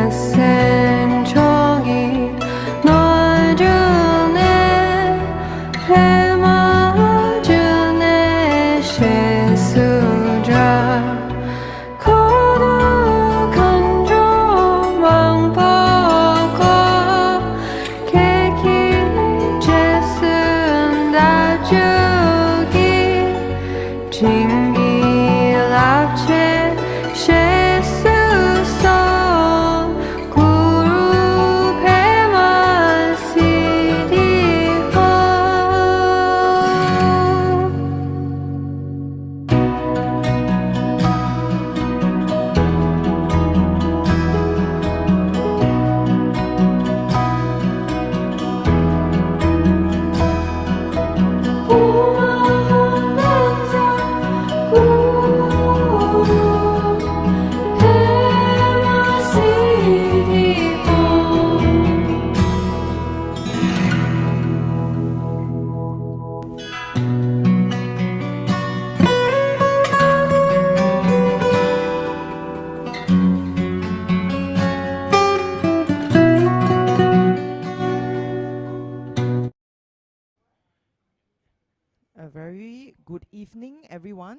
가센 종이 널 주네 해마주네 실수자 거룩한 조망 보고 계기 죄슨 다 주기 진기 랍체 실수성 구루 배만 시디호 A very good evening, everyone.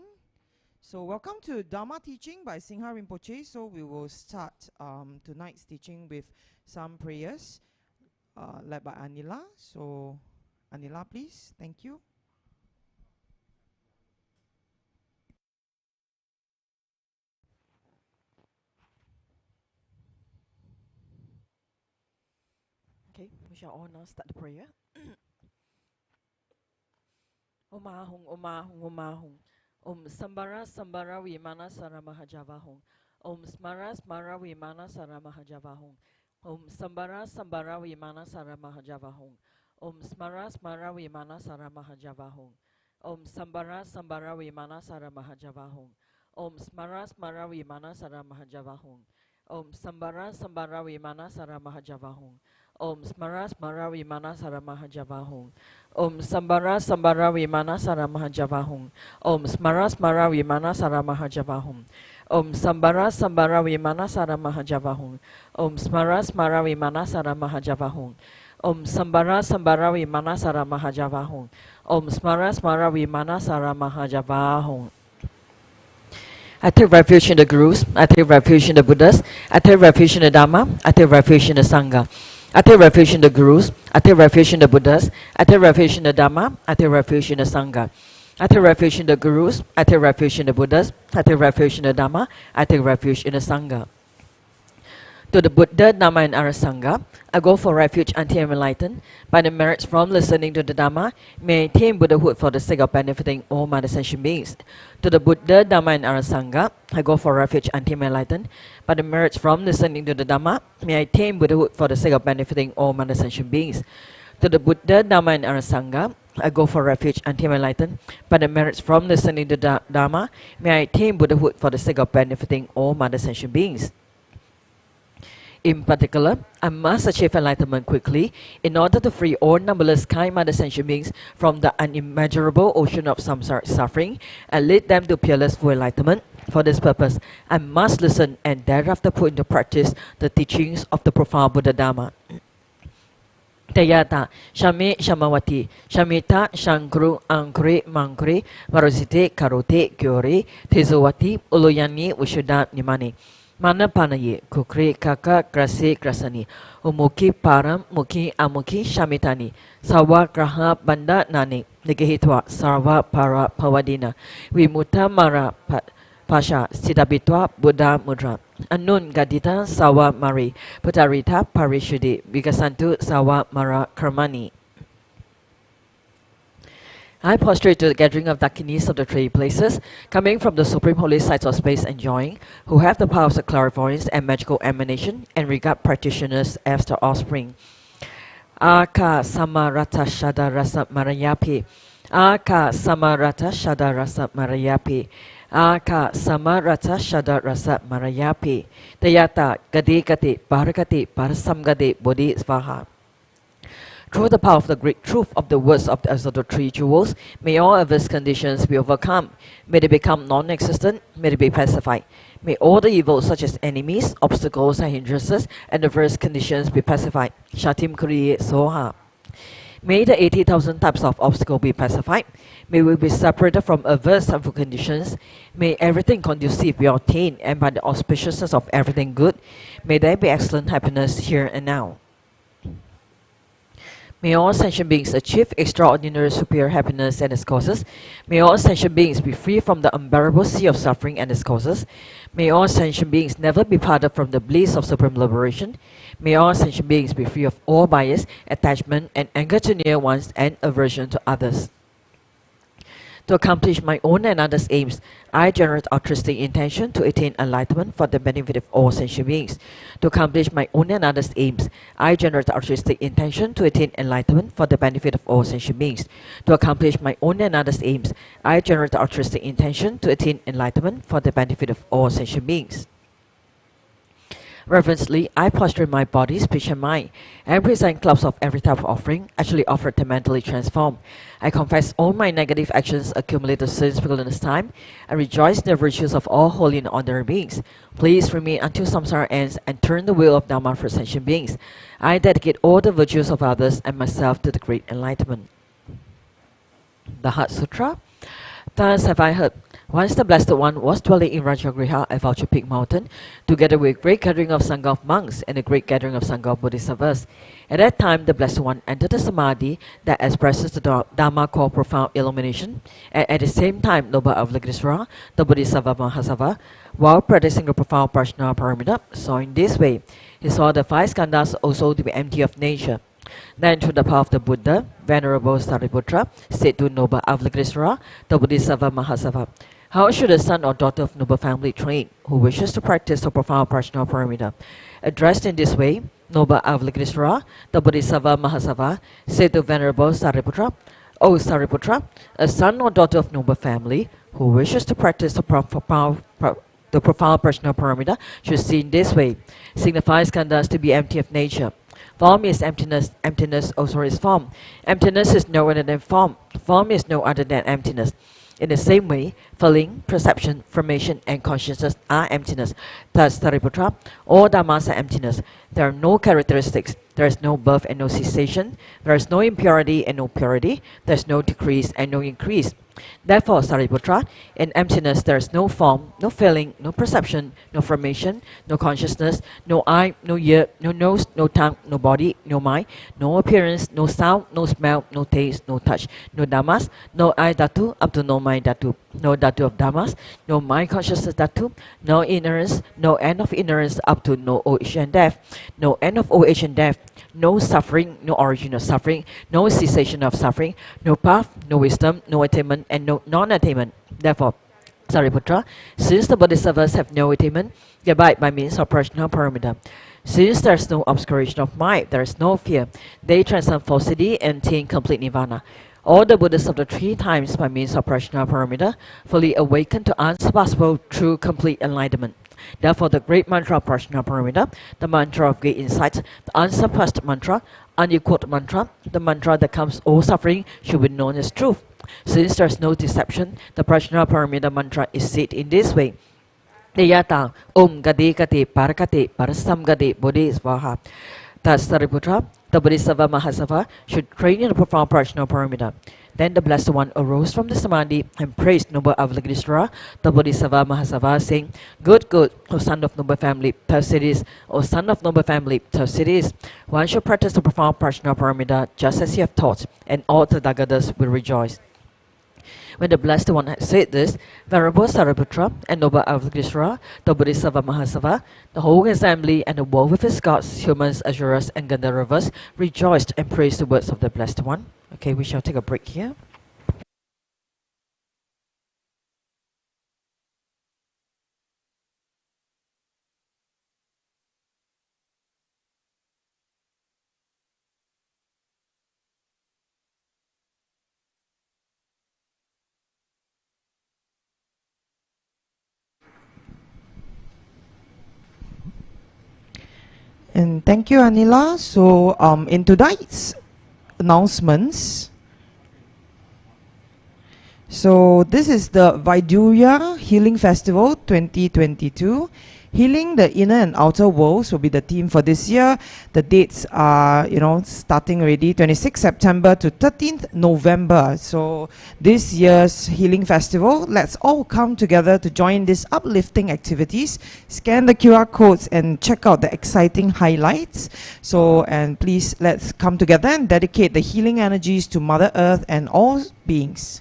So welcome to Dharma teaching by Singha Rinpoche. So we will start tonight's teaching with some prayers led by Anila. So Anila, please. Thank you. Okay, we shall all now start the prayer. Om Ahung, Om Ahung, Om Ahung. Om Sambara Sambara Vimana Saramahajavahung. Om Smara Smara Vimana Saramahajavahung. Om Sambara Sambara Vimana Saramahajavahung. Om Smara Smara Vimana Saramahajavahung. Om Sambara Sambara Vimana Saramahajavahung. Om Smara Smara Vimana Saramahajavahung. Om Sambara Sambara Vimana Saramahajavahung. Om Smara Smara Vimana Saramahajavahung. Om Sambara Sambara Vimana Saramahajavahung. Om Smara Smara Vimana Saramahajavahung. Om Sambara Sambara Vimana Saramahajavahung. Om Smara Smara Vimana Saramahajavahung. Om Sambara Sambara Vimana Saramahajavahung. Om Smara Smara Vimana Saramahajavahung. I take refuge in the Gurus, I take refuge in the Buddhas, I take refuge in the Dharma, I take refuge in the Sangha. I take refuge in the Gurus, I take refuge in the Buddhas, I take refuge in the Dharma, I take refuge in the Sangha. I take refuge in the Gurus, I take refuge in the Buddhas, I take refuge in the Dharma, I take refuge in the Sangha. To the Buddha, Dharma and Sangha, I go for refuge until I am enlightened. By the merits from listening to the Dharma, may I attain Buddhahood for the sake of benefiting all my sentient beings. To the Buddha, Dharma and Sangha, I go for refuge until I am enlightened. By the merits from listening to the Dharma, may I attain Buddhahood for the sake of benefiting all my sentient beings. To the Buddha, Dharma and Sangha, I go for refuge until I am enlightened. By the merits from listening to the Dharma, may I attain Buddhahood for the sake of benefiting all my sentient beings. In particular, I must achieve enlightenment quickly in order to free all numberless kind-minded sentient beings from the unimmeasurable ocean of samsara suffering and lead them to peerless full enlightenment. For this purpose, I must listen and thereafter put into practice the teachings of the profound Buddha Dharma. Tayata, Shami Shamawati, Shamita Shankru Ankri Mankri, Marosite Karote Gyori, Tezawati, Uloyani Vishuddha Nimani. Mana panaye, kukri kaka grasi grasani, umuki param muki amuki shamitani, sawa graha banda nani, negehitwa sarva para pawadina, vimuta mara pasha sidabitwa buddha mudra, anun gadita sawa mari, putarita parishudi, vigasantu sawa mara karmani. I prostrate to the gathering of Dakinis of the three places, coming from the supreme holy sites of space enjoying, who have the powers of clairvoyance and magical emanation, and regard practitioners as their offspring. Aka samarata shada rasa marayapi. Aka samarata shada rasa marayapi. Aka samarata shada rasa marayapi. Tayata gadi gati parakati parasamgadi bodhi svaha. Through the power of the great truth of the words of the three jewels, may all adverse conditions be overcome. May they become non-existent. May they be pacified. May all the evils such as enemies, obstacles and hindrances and adverse conditions be pacified. Shatim Kriye Soha. May the 80,000 types of obstacles be pacified. May we be separated from adverse harmful conditions. May everything conducive be obtained, and by the auspiciousness of everything good, may there be excellent happiness here and now. May all sentient beings achieve extraordinary superior happiness and its causes. May all sentient beings be free from the unbearable sea of suffering and its causes. May all sentient beings never be parted from the bliss of supreme liberation. May all sentient beings be free of all bias, attachment, and anger to near ones and aversion to others. To accomplish my own and others' aims, I generate altruistic intention to attain enlightenment for the benefit of all sentient beings. To accomplish my own and others' aims, I generate altruistic intention to attain enlightenment for the benefit of all sentient beings. To accomplish my own and others' aims, I generate altruistic intention to attain enlightenment for the benefit of all sentient beings. Reverently, I posture my body, speech, and mind, and present clouds of every type of offering, actually offered to mentally transform. I confess all my negative actions accumulated since beginner's time, and rejoice in the virtues of all holy and ordinary beings. Please remain until samsara ends and turn the wheel of Dharma for sentient beings. I dedicate all the virtues of others and myself to the great enlightenment. The Heart Sutra. Thus have I heard. Once the Blessed One was dwelling in Rajagriha at Vulture Peak Mountain, together with a great gathering of Sangha of monks and a great gathering of Sangha of bodhisattvas. At that time, the Blessed One entered the Samadhi that expresses the Dharma called profound illumination, and at the same time, noble Avalokiteshvara, the Bodhisattva Mahasattva, while practicing the profound practitioner pyramid, saw in this way. He saw the five skandhas also to be empty of nature. Then, through the power of the Buddha, Venerable Sariputra said to noble Avalokiteshvara, the Bodhisattva Mahasattva, how should a son or daughter of noble family train who wishes to practice the profound practitioner pyramid? Addressed in this way, noble Avalokiteshvara, the Bodhisattva Mahasattva, said to Venerable Sariputra, O Sariputra, a son or daughter of noble family who wishes to practice the profound practitioner pyramid should see in this way. Signifies skandhas to be empty of nature. Form is emptiness, emptiness also is form. Emptiness is no other than form. Form is no other than emptiness. In the same way, feeling, perception, formation, and consciousness are emptiness. Thus, Sariputra, all dharmas are emptiness. There are no characteristics. There is no birth and no cessation. There is no impurity and no purity. There is no decrease and no increase. Therefore, Sariputra, in emptiness there is no form, no feeling, no perception, no formation, no consciousness, no eye, no ear, no nose, no tongue, no body, no mind, no appearance, no sound, no smell, no taste, no touch, no dhammas, no eye dhatu up to no mind dhatu, no dhatu of dhammas, no mind consciousness dhatu, no ignorance, no end of ignorance up to no old age and death, no end of old age and death, no suffering, no origin of suffering, no cessation of suffering, no path, no wisdom, no attainment, and no non-attainment. Therefore, Sariputra, since the bodhisattvas have no attainment, they abide by means of practitioner pyramid. Since there is no obscuration of mind, there is no fear, they transcend falsity and attain complete nirvana. All the Buddhas of the three times by means of practitioner pyramid fully awaken to unsurpassable true complete enlightenment. Therefore, the great mantra of practitioner pyramid, the mantra of great insight, the unsurpassed mantra, unequaled mantra, the mantra that comes all suffering should be known as truth. Since there is no deception, the practitioner pyramid mantra is said in this way. Deyata Om Gade Gade Parakate Parasam Gade Bodhi Svaha. Thus, Sariputra, the Bodhisattva Mahasattva, should train in the profound practitioner pyramid. Then the Blessed One arose from the Samadhi and praised noble Avalokiteshvara, the Bodhisattva Mahasattva, saying, Good, good, O son of noble family, thus it is. O son of noble family, thus it is. One should practice the profound practitioner pyramid just as you have taught, and all the Tathagatas will rejoice. When the Blessed One had said this, Venerable Sariputra and noble Avalokiteshvara, the Bodhisattva Mahasattva, the whole assembly and the world with its gods, humans, asuras, and gandharvas rejoiced and praised the words of the Blessed One. Okay, we shall take a break here. And thank you, Anila. So, in tonight's announcements, So this is the Vajrayana Healing Festival 2022. Healing the inner and outer worlds will be the theme for this year. The dates are, starting already 26 September to 13th November. So this year's Healing Festival, let's all come together to join these uplifting activities. Scan the QR codes and check out the exciting highlights. So, and please, let's come together and dedicate the healing energies to Mother Earth and all beings.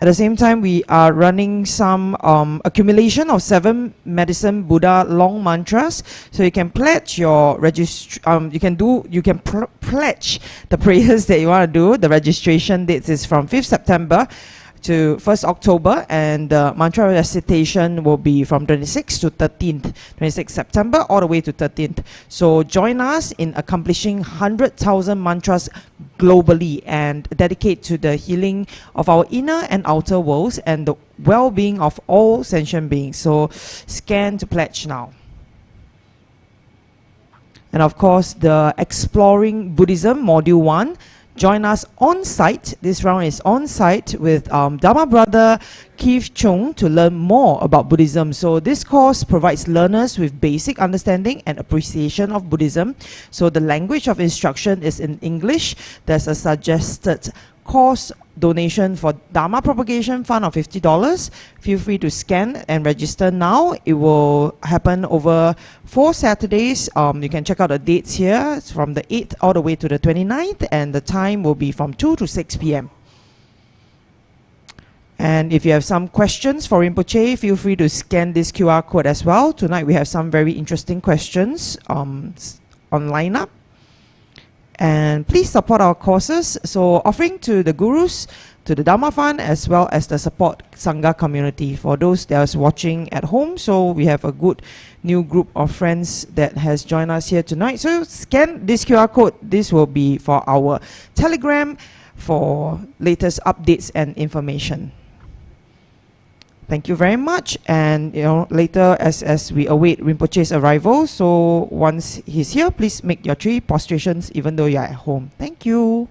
At the same time, we are running some accumulation of 7 medicine Buddha long mantras. So you can pledge your pledge the prayers that you want to do. The registration dates is from 5th September to 1st October, and the mantra recitation will be from 26th to 13th, 26th September all the way to 13th. So join us in accomplishing 100,000 mantras globally and dedicate to the healing of our inner and outer worlds and the well-being of all sentient beings. So scan to pledge now. And of course, the Exploring Buddhism Module 1. Join us on site. This round is on site with Dharma brother Keith Chung to learn more about Buddhism. So this course provides learners with basic understanding and appreciation of Buddhism. So the language of instruction is in English. There's a suggested course donation for Dharma Propagation Fund of $50. Feel free to scan and register now. It will happen over 4 Saturdays. You can check out the dates here. It's from the 8th all the way to the 29th, and the time will be from 2 to 6 p.m. And if you have some questions for Rinpoche, feel free to scan this QR code as well. Tonight we have some very interesting questions on lineup. And please support our courses. So offering to the gurus, to the Dharma Fund, as well as the support Sangha community for those that are watching at home. So we have a good new group of friends that has joined us here tonight. So scan this QR code. This will be for our Telegram for latest updates and information. Thank you very much. And later as we await Rinpoche's arrival, so once he's here, please make your 3 prostrations even though you're at home. Thank you.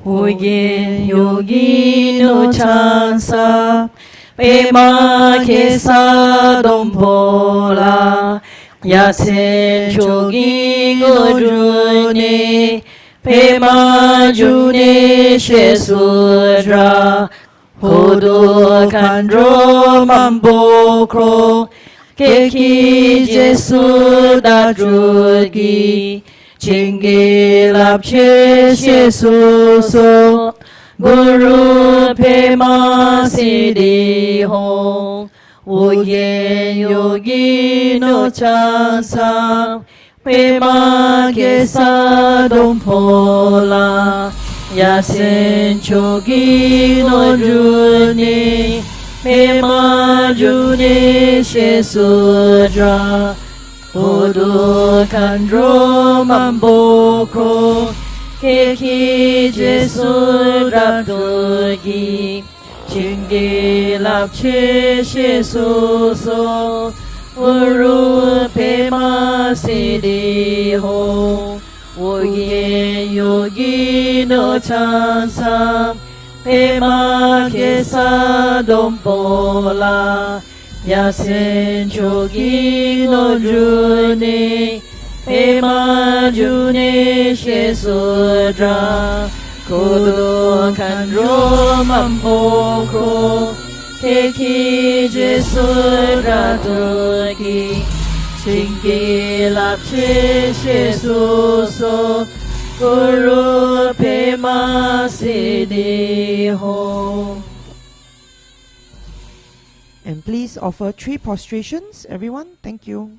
Uyen yogi no chansa Pema kesa dompola Yasen chogi ngojune Pema june shesudra Hodo kandro mambokro Keki jesu dadrugi Chingi lapche shesuso Guru pema siddhi hong Uyen yogi no chansa Pema kesa dompola Yasen chogi no juni Pema juni shesudra Hodo kandro mambokro Keki jesu rabdogi Chingi lapche shesuso Uru pema siddhi hong Uyen yogi no chansa Pema kesa dompola Yasen chogi no juni Pema juni shesudra Kodo kandro mambokro Keki jesu ratuki Chingi lapche shesuso Guru pema siddhi hong. And please offer 3 prostrations, everyone. Thank you.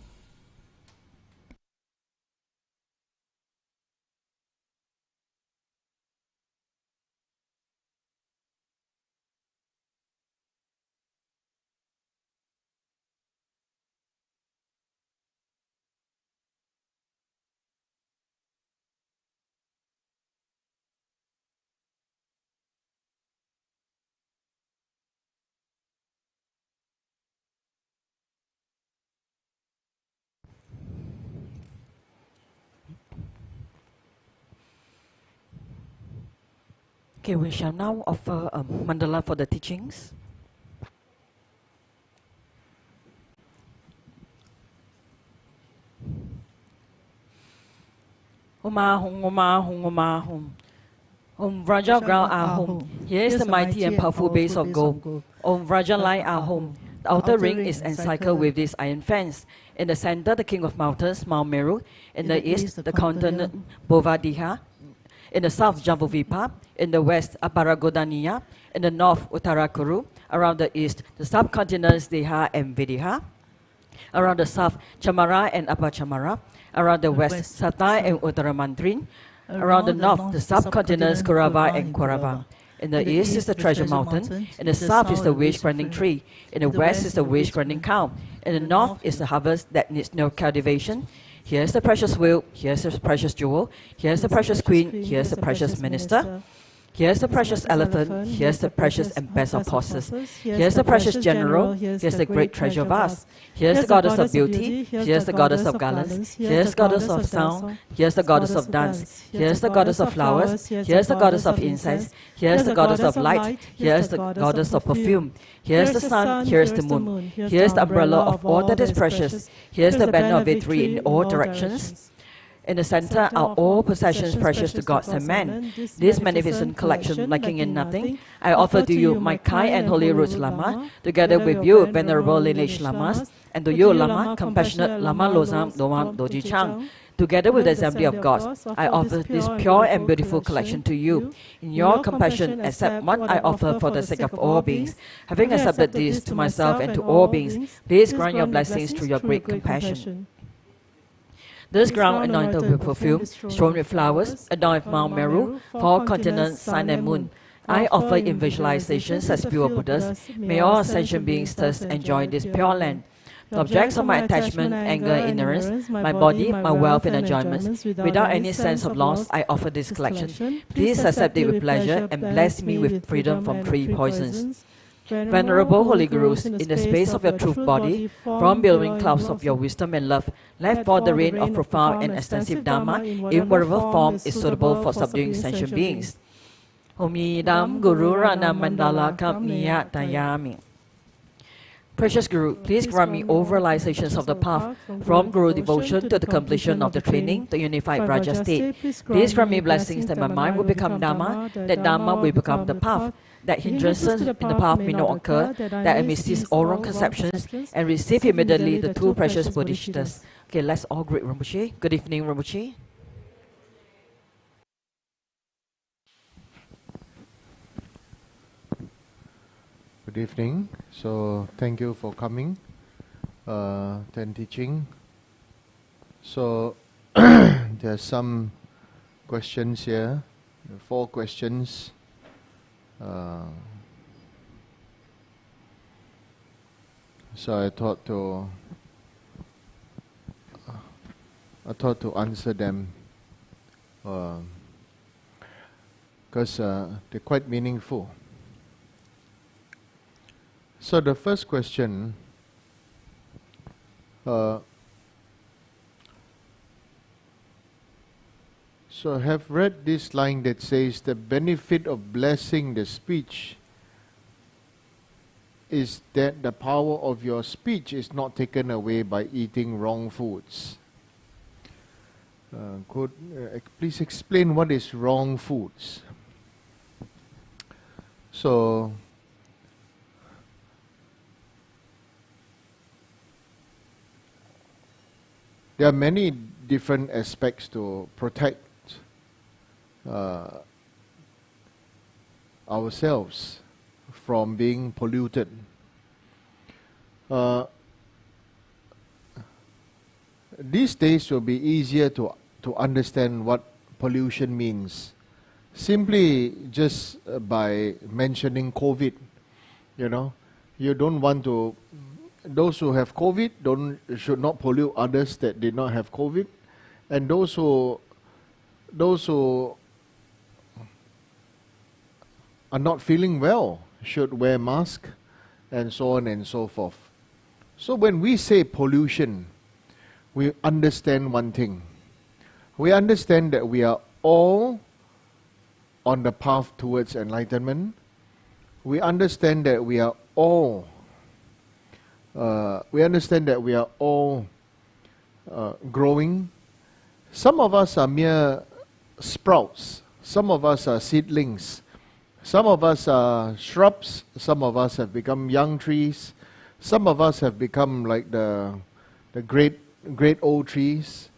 Okay, we shall now offer a mandala for the teachings. Om Ahum, Om Ahum, Om Ahum. Om Vraja ground Ahum. Here is the mighty and powerful base of gold. Om Vraja line Ahum. The outer ring is encircled with this iron fence. In the center, the king of mountains, Mount Meru. In the east, the continent Bovadiha. In the south, Jambuvipa. In the west, Aparagodaniya. In the north, Uttarakuru. Around the east, the subcontinents Diha and Vidiha. Around the south, Chamara and Upper Chamara. Around the west, Satai and Uttaramantrin. Around the north, the subcontinents Kurava and Kurava. In the east is the treasure mountain. In the south is the wish-granting tree. In the west is the wish-granting cow. In the north is the harvest that needs no cultivation. Here's the precious wheel, here's the precious jewel, here's the precious queen, here's the precious minister. Here's the precious elephant, here's the precious and best of horses. Here's the precious general, here's the great treasure vast. Here's the goddess of beauty, here's the goddess of garlands. Here's the goddess of sound, here's the goddess of dance. Here's the goddess of flowers, here's the goddess of incense. Here's the goddess of light, here's the goddess of perfume. Here's the sun, here's the moon. Here's the umbrella of all that is precious. Here's the banner of victory in all directions. In the center are all possessions precious to gods and men. This magnificent collection, lacking in nothing, I offer to you my kind and holy roots Lama, together with you, venerable lineage Lamas, and to you, Lama, compassionate Lama Losam Doam Doji Chang. Together with the Assembly of Gods, I offer this pure and beautiful collection to you. In your compassion, accept what I offer for the sake of all beings. Having accepted this to myself and to all beings, please grant your blessings through your great compassion. This ground anointed with perfume, strewn with flowers, adorned with Mount Meru, 4 continents, sun and moon. I offer in visualizations as pure Buddhas. May all ascension beings thus enjoy this pure land. The objects of my attachment, anger, ignorance, my body, my wealth and enjoyments, without any sense of loss, I offer this collection. Please accept it with pleasure and bless me with freedom from 3 poisons. Venerable Holy Gurus, in the space of your truth body, from billowing clouds of your wisdom and love, let fall the rain of profound and extensive Dharma in whatever form is suitable for subduing sentient beings. Omidam Guru Rana Mandala Kapniya Tayami. Precious Guru, please grant me all realizations of the path, from Guru devotion to the completion of the training to unified Raja state. Please grant me blessings that my mind will become Dharma, that Dharma will become the path, that hindrances in the path may not occur, that I may cease all wrong conceptions and receive immediately the 2 precious bodhisattvas. Okay, let's all greet Rinpoche. Good evening, Rinpoche. Good evening. So thank you for coming and teaching. So there's some questions here, 4 questions. So I thought to answer them because they're quite meaningful. So the first question, so I have read this line that says the benefit of blessing the speech is that the power of your speech is not taken away by eating wrong foods. Could please explain what is wrong foods? So there are many different aspects to protect ourselves from being polluted. These days will be easier to understand what pollution means. Simply just by mentioning COVID, you don't want to. Those who have COVID should not pollute others that did not have COVID, and those who are not feeling well should wear mask, and so on and so forth. So when we say pollution, we understand one thing. We understand that we are all on the path towards enlightenment. We understand that we are all growing. Some of us are mere sprouts. Some of us are seedlings. Some of us are shrubs. Some of us have become young trees. Some of us have become like the great old trees.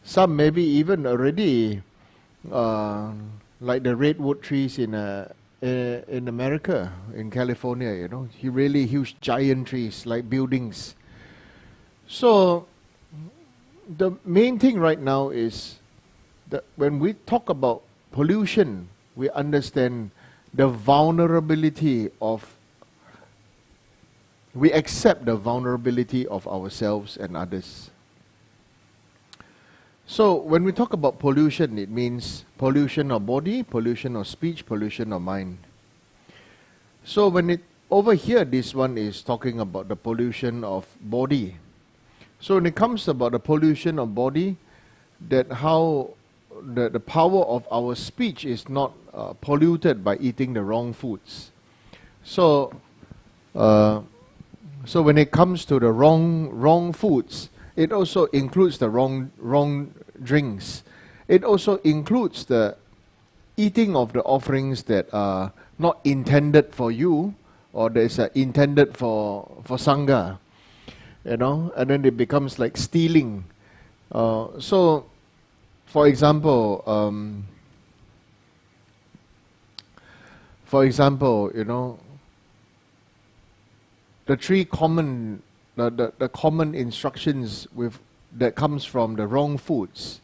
Some maybe even already like the redwood trees in America, in California, really huge giant trees like buildings. So the main thing right now is that when we talk about pollution, we understand the vulnerability we accept the vulnerability of ourselves and others. So when we talk about pollution, it means pollution of body, pollution of speech, pollution of mind. So over here, this one is talking about the pollution of body. So when it comes about the pollution of body, that how the power of our speech is not polluted by eating the wrong foods. So when it comes to the wrong foods, it also includes the wrong drinks. It also includes the eating of the offerings that are not intended for you, or that is intended for Sangha. and then it becomes like stealing. So, for example, the three common, the common instructions that comes from the wrong foods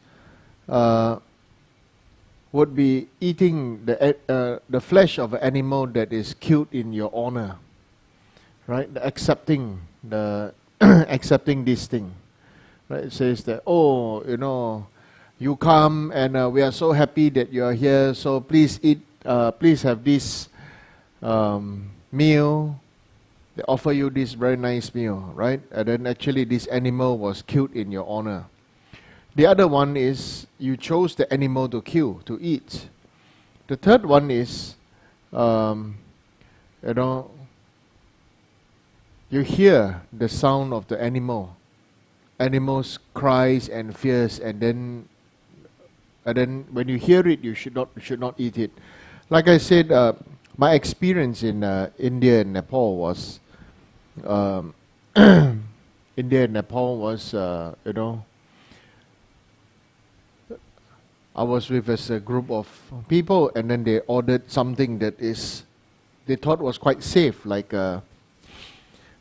would be eating the flesh of an animal that is killed in your honor, right? Accepting this thing, right? It says that, you come and we are so happy that you are here, so please eat, please have this meal. They offer you this very nice meal, right? And then actually this animal was killed in your honor. The other one is you chose the animal to kill, to eat. The third one is, you hear the sound of the animal. Animals cries and fears, and then when you hear it, you should not eat it. Like I said, my experience in India and Nepal was, I was with a group of people, and then they ordered something that they thought was quite safe, like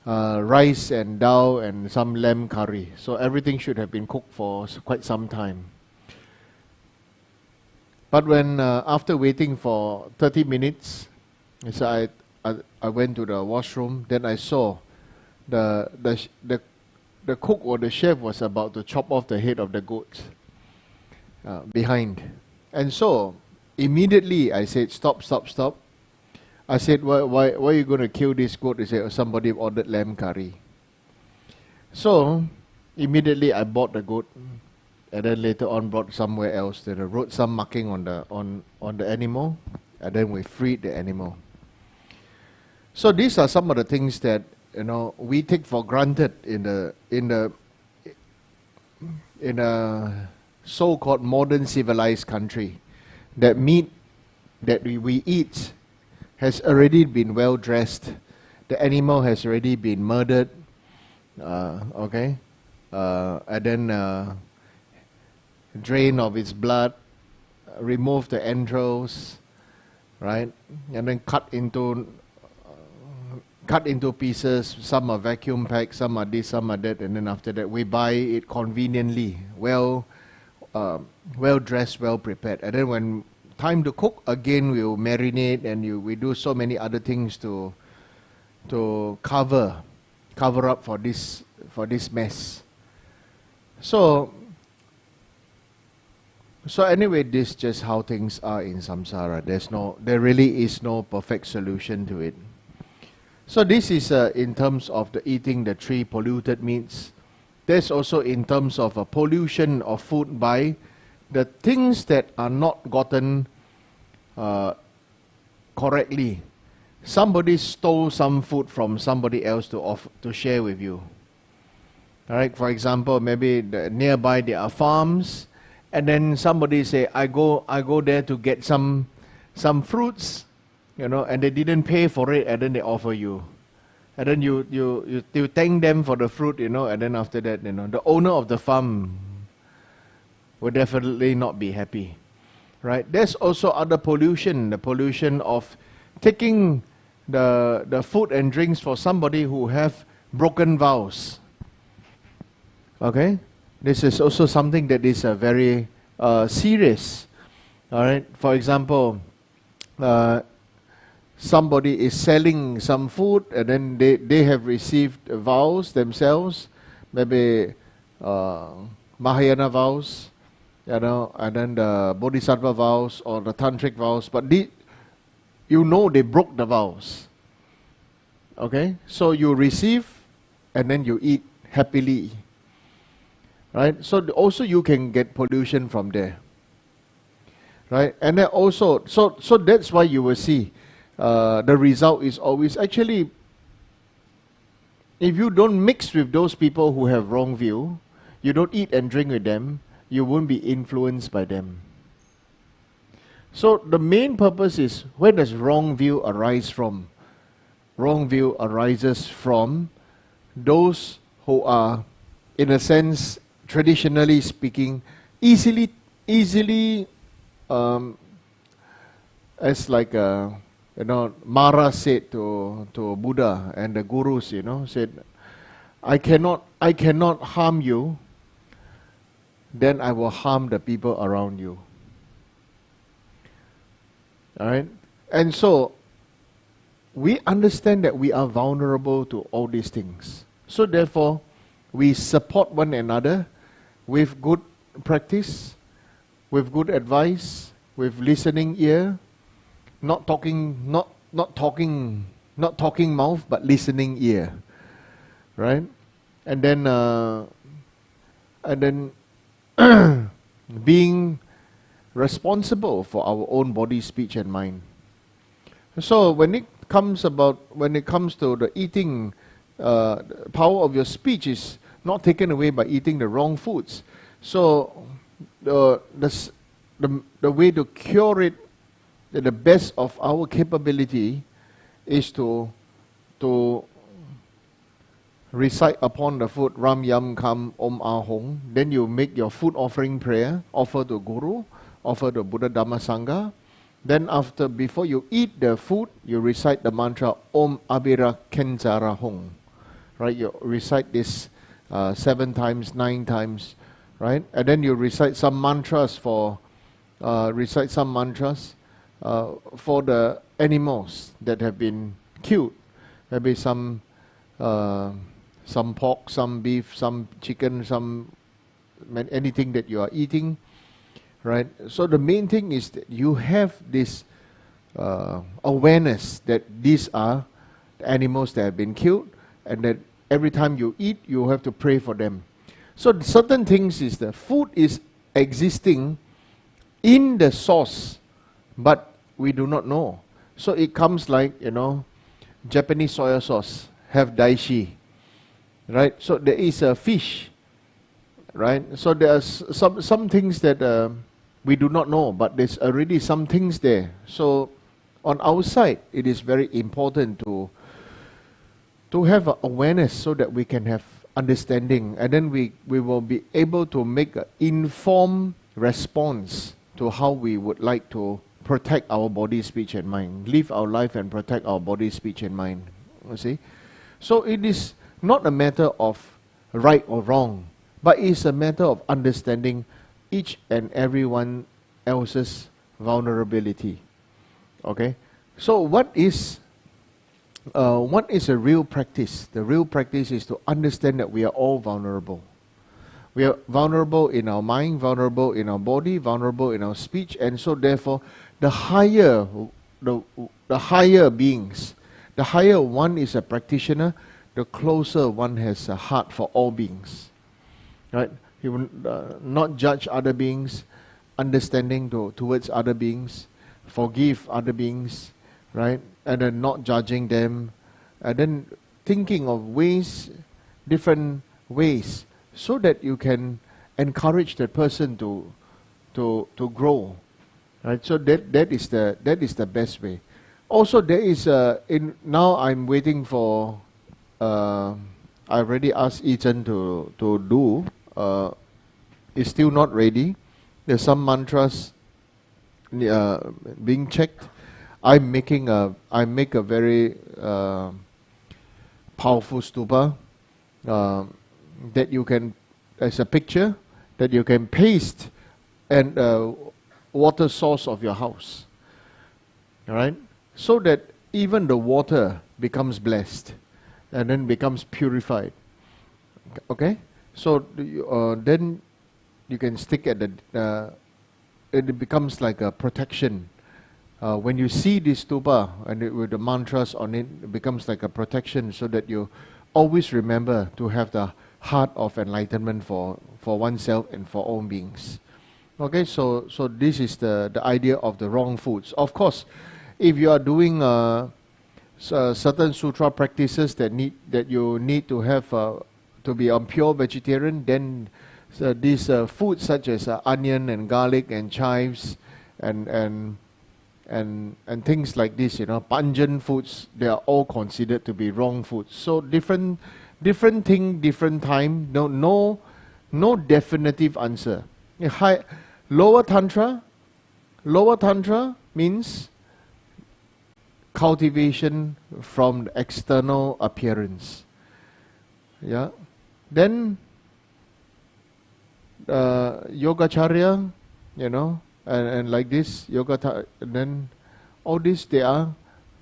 rice and dal and some lamb curry. So everything should have been cooked for quite some time. But when after waiting for 30 minutes, so I went to the washroom. Then I saw the cook or the chef was about to chop off the head of the goat behind, and so immediately I said, "Stop! I said, why are you going to kill this goat?" He said, "Somebody ordered lamb curry." So immediately I bought the goat, and then later on brought somewhere else. Then I wrote some marking on the animal, and then we freed the animal. So these are some of the things that we take for granted in a so-called modern civilized country. That meat that we eat has already been well dressed. The animal has already been murdered. And then drain of its blood, remove the entrails, right? And then cut into pieces. Some are vacuum packed, some are this, some are that, and then after that we buy it conveniently, well dressed, well prepared. And then when time to cook, again we'll marinate, and we do so many other things to cover up for this mess. So anyway, this is just how things are in samsara. There really is no perfect solution to it. So this is in terms of the eating the three polluted meats. There's also in terms of a pollution of food by the things that are not gotten correctly. Somebody stole some food from somebody else to share with you. All right. For example, maybe nearby there are farms, and then somebody say, I go there to get some fruits, and they didn't pay for it, and then they offer you. And then you thank them for the fruit, and then after that, the owner of the farm will definitely not be happy. Right? There's also other pollution, the pollution of taking the food and drinks for somebody who have broken vows. Okay? This is also something that is very serious. All right? For example, somebody is selling some food, and then they have received vows themselves, maybe Mahayana vows, and then the bodhisattva vows or the tantric vows, but they broke the vows. Okay? So you receive, and then you eat happily. Right? So also you can get pollution from there. Right? And then also, so that's why you will see the result is always, actually, if you don't mix with those people who have wrong view, you don't eat and drink with them, you won't be influenced by them. So the main purpose is, where does wrong view arise from? Wrong view arises from those who are, in a sense, traditionally speaking, easily, as like Mara said to Buddha and the gurus, said, I cannot harm you, then I will harm the people around you. Alright? And so, we understand that we are vulnerable to all these things. So therefore, we support one another with good practice, with good advice, with listening ear, not talking mouth, but listening ear. Right? And then being responsible for our own body, speech and mind. So when it comes to the eating, power of your speech is not taken away by eating the wrong foods. So the way to cure it, the best of our capability, is to recite upon the food Ram Yam Kam Om Ah Hong. Then you make your food offering prayer, offer to Guru, offer to Buddha Dhamma Sangha. Then before you eat the food, you recite the mantra Om Abira Kenzara Hong. Right? You recite this 7 times, 9 times, right? And then you recite some mantras for the animals that have been killed. Maybe some pork, some beef, some chicken, anything that you are eating, right? So the main thing is that you have this awareness that these are the animals that have been killed, and that every time you eat, you have to pray for them. So certain things is the food is existing in the source, but we do not know. So it comes like, Japanese soy sauce have daishi, right? So there is a fish, right? So there are some things that we do not know, but there's already some things there. So on our side, it is very important to have awareness so that we can have understanding, and then we will be able to make an informed response to how we would like to protect our body, speech and mind, live our life and protect our body, speech and mind. You see? So it is not a matter of right or wrong, but it's a matter of understanding each and everyone else's vulnerability. Okay? So what is a real practice? The real practice is to understand that we are all vulnerable. We are vulnerable in our mind, vulnerable in our body, vulnerable in our speech, and so therefore the higher beings, the higher one is a practitioner, the closer one has a heart for all beings. Right? He will not judge other beings, understanding towards other beings, forgive other beings, right? And then not judging them, and then thinking of ways, different ways, so that you can encourage that person to grow, right? So that is the best way. Also, there is now I'm waiting for. I already asked Ethan to do. It's still not ready. There's some mantras being checked. I make a very powerful stupa that you can, as a picture, that you can paste and water source of your house. All right, so that even the water becomes blessed and then becomes purified. Okay, so then you can stick at the. It becomes like a protection. When you see this stupa and with the mantras on it, it becomes like a protection, so that you always remember to have the heart of enlightenment for oneself and for all beings. Okay, so this is the idea of the wrong foods. Of course, if you are doing certain sutra practices that you need to have to be a pure vegetarian, then these foods such as onion and garlic and chives and things like this, pungent foods, they are all considered to be wrong foods. So different Different thing, different time. No definitive answer. Lower tantra means cultivation from the external appearance. Yeah. Then Yogacharya, and like this, and then all this, they are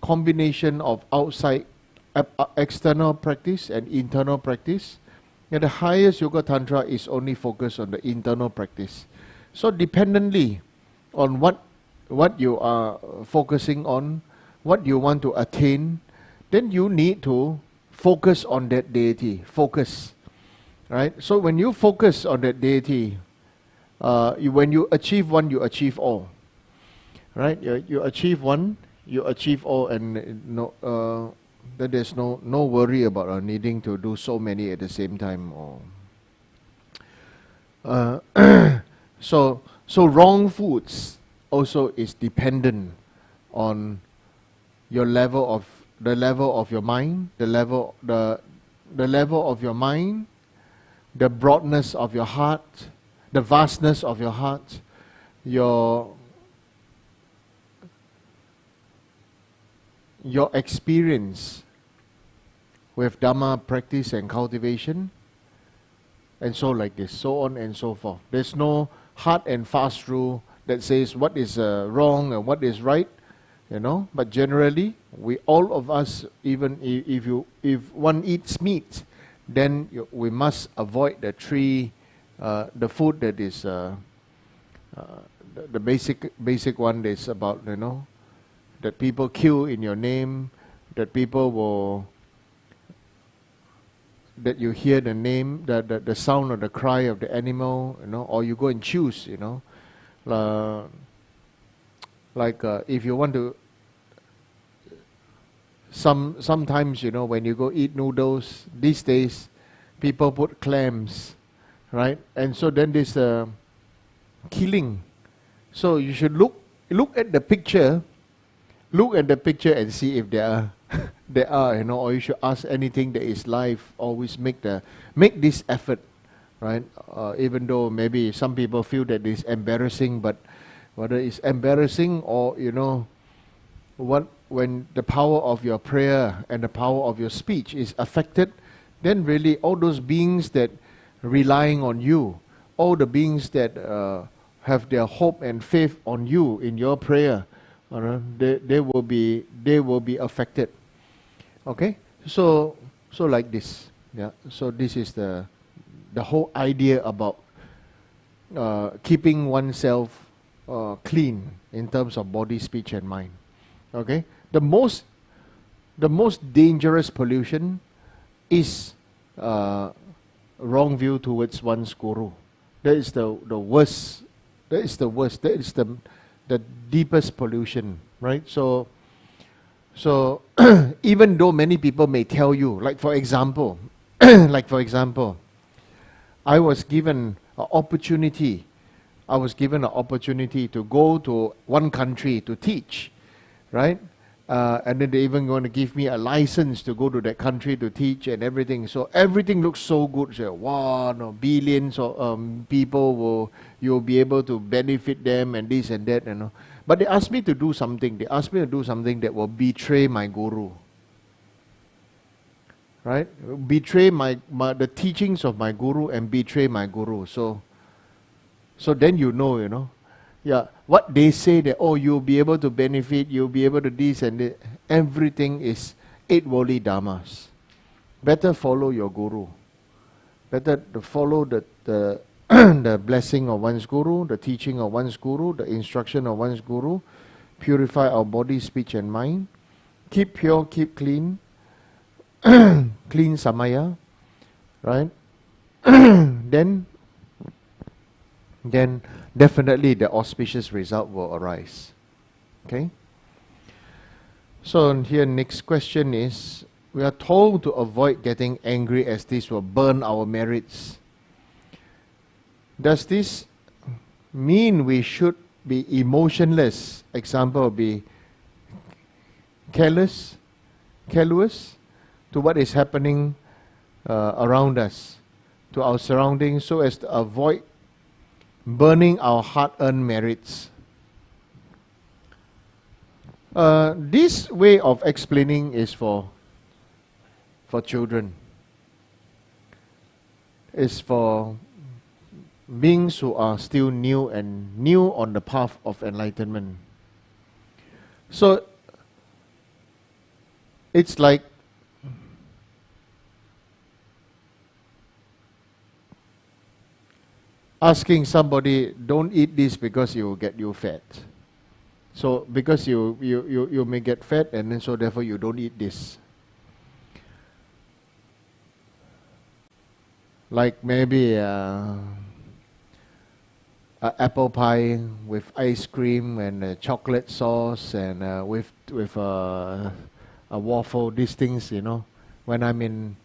combination of outside, external practice and internal practice. And the highest Yoga Tantra is only focused on the internal practice. So dependently on what you are focusing on, what you want to attain, then you need to focus on that deity. Focus. Right? So when you focus on that deity, when you achieve one, you achieve all. Right? You achieve one, you achieve all, and then there's no worry about needing to do so many at the same time. So wrong foods also is dependent on the level of your mind, the level of your mind, the broadness of your heart, the vastness of your heart, your experience with Dharma practice and cultivation, and so like this, so on and so forth. There's no hard and fast rule that says what is wrong and what is right, But generally, all of us, even if one eats meat, then we must avoid the the food that is the basic one that is about, that people kill in your name, that people will, that you hear the name, the sound or the cry of the animal, or you go and choose, like if you want to, sometimes, when you go eat noodles, these days, people put clams, right? And so then there's killing. So you should look at the picture, and see if there are, or you should ask anything that is live. Always make this effort, right? Even though maybe some people feel that it's embarrassing, but whether it's embarrassing or when the power of your prayer and the power of your speech is affected, then really all those beings that relying on you, all the beings that have their hope and faith on you in your prayer, they will be affected. Okay, so like this, yeah. So this is the whole idea about keeping oneself clean in terms of body, speech, and mind. Okay, the most dangerous pollution is wrong view towards one's guru. That is the worst. That is the worst. That is the deepest pollution, right? So even though many people may tell you, like for example, I was given an opportunity to go to one country to teach, right? And then they even going to give me a license to go to that country to teach and everything. So everything looks so good. So, wow, billions of people you'll be able to benefit them and this and that, But they asked me to do something. They asked me to do something that will betray my guru. Right? Betray the teachings of my guru and betray my guru. So then yeah, what they say that, you'll be able to benefit, you'll be able to this and that, everything is 8 Voli Dharmas. Better follow your guru. Better to follow the the blessing of one's guru, the teaching of one's guru, the instruction of one's guru. Purify our body, speech and mind. Keep pure, keep clean. Clean samaya. Right? Then definitely the auspicious result will arise. Okay? So here next question is, we are told to avoid getting angry as this will burn our merits. Does this mean we should be emotionless? Example be callous to what is happening around us, to our surroundings, so as to avoid burning our hard-earned merits. This way of explaining is for children. It's for beings who are still new on the path of enlightenment. So it's like asking somebody, don't eat this because you will get you fat. So because you may get fat, and then so therefore you don't eat this. Like maybe apple pie with ice cream and chocolate sauce and with a waffle. These things, when I'm in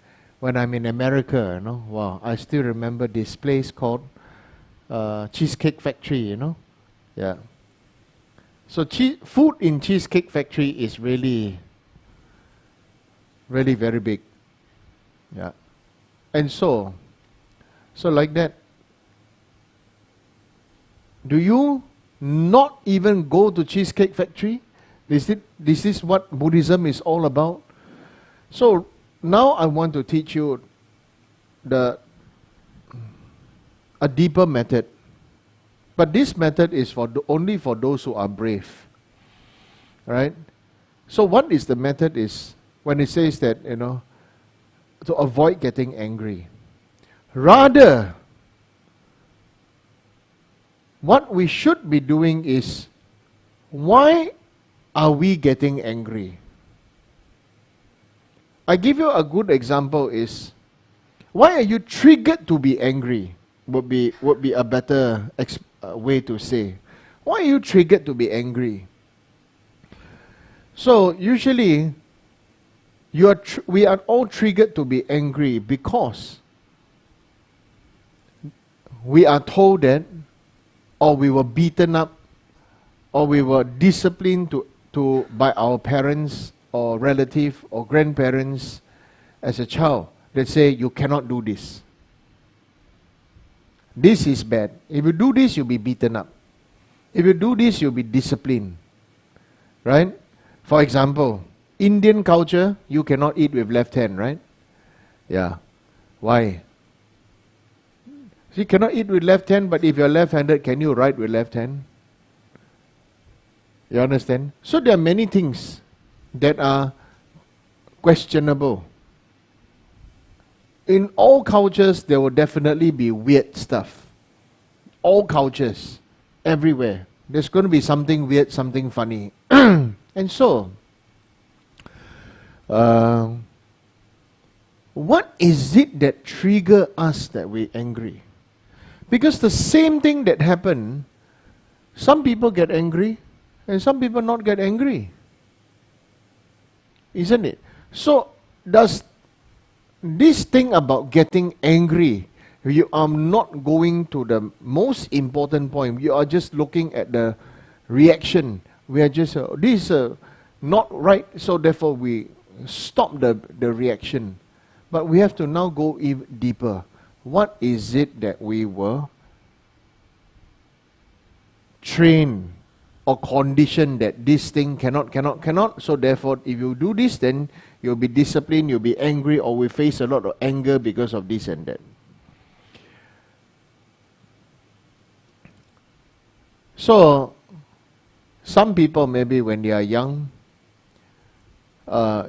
America, wow, I still remember this place called Cheesecake Factory. Yeah. So food in Cheesecake Factory is really, really very big. Yeah. And so like that, do you not even go to Cheesecake Factory? This is what Buddhism is all about. So now I want to teach you a deeper method. But this method is only for those who are brave. Right? So what is the method is when it says that, to avoid getting angry. Rather, what we should be doing is, why are we getting angry? I give you a good example is, why are you triggered to be angry? Would be a better way to say. Why are you triggered to be angry? So usually, we are all triggered to be angry because we are told that, or we were beaten up, or we were disciplined by our parents or relative or grandparents as a child. They say, you cannot do this. This is bad. If you do this, you'll be beaten up. If you do this, you'll be disciplined. Right? For example, Indian culture, you cannot eat with left hand, right? Yeah. Why? You cannot eat with left hand, but if you're left-handed, can you write with left hand? You understand? So there are many things that are questionable. In all cultures, there will definitely be weird stuff. All cultures, everywhere. There's going to be something weird, something funny. And so, what is it that triggers us that we're angry? Because the same thing that happened, some people get angry and some people not get angry. Isn't it? So, does this thing about getting angry, you are not going to the most important point. You are just looking at the reaction. We are just, this is not right, so therefore we stop the reaction. But we have to now go even deeper. What is it that we were trained or conditioned that this thing cannot? So therefore, if you do this, then you'll be disciplined, you'll be angry, or we face a lot of anger because of this and that. So, some people maybe when they are young,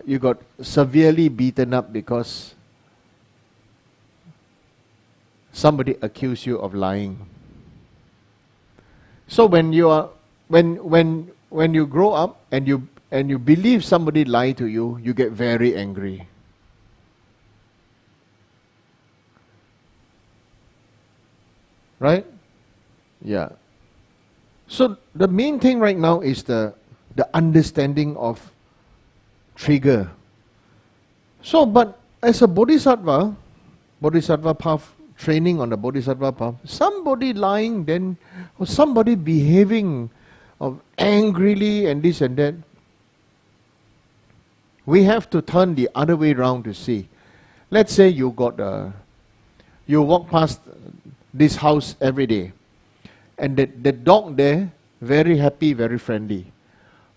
you got severely beaten up because somebody accused you of lying. So when you grow up and you believe somebody lied to you, you get very angry. Right? Yeah. So the main thing right now is the understanding of trigger. So, but as a bodhisattva path, training on the bodhisattva path, somebody lying then, or somebody behaving angrily and this and that, we have to turn the other way around to see. Let's say you walk past this house every day, and the dog there, very happy, very friendly.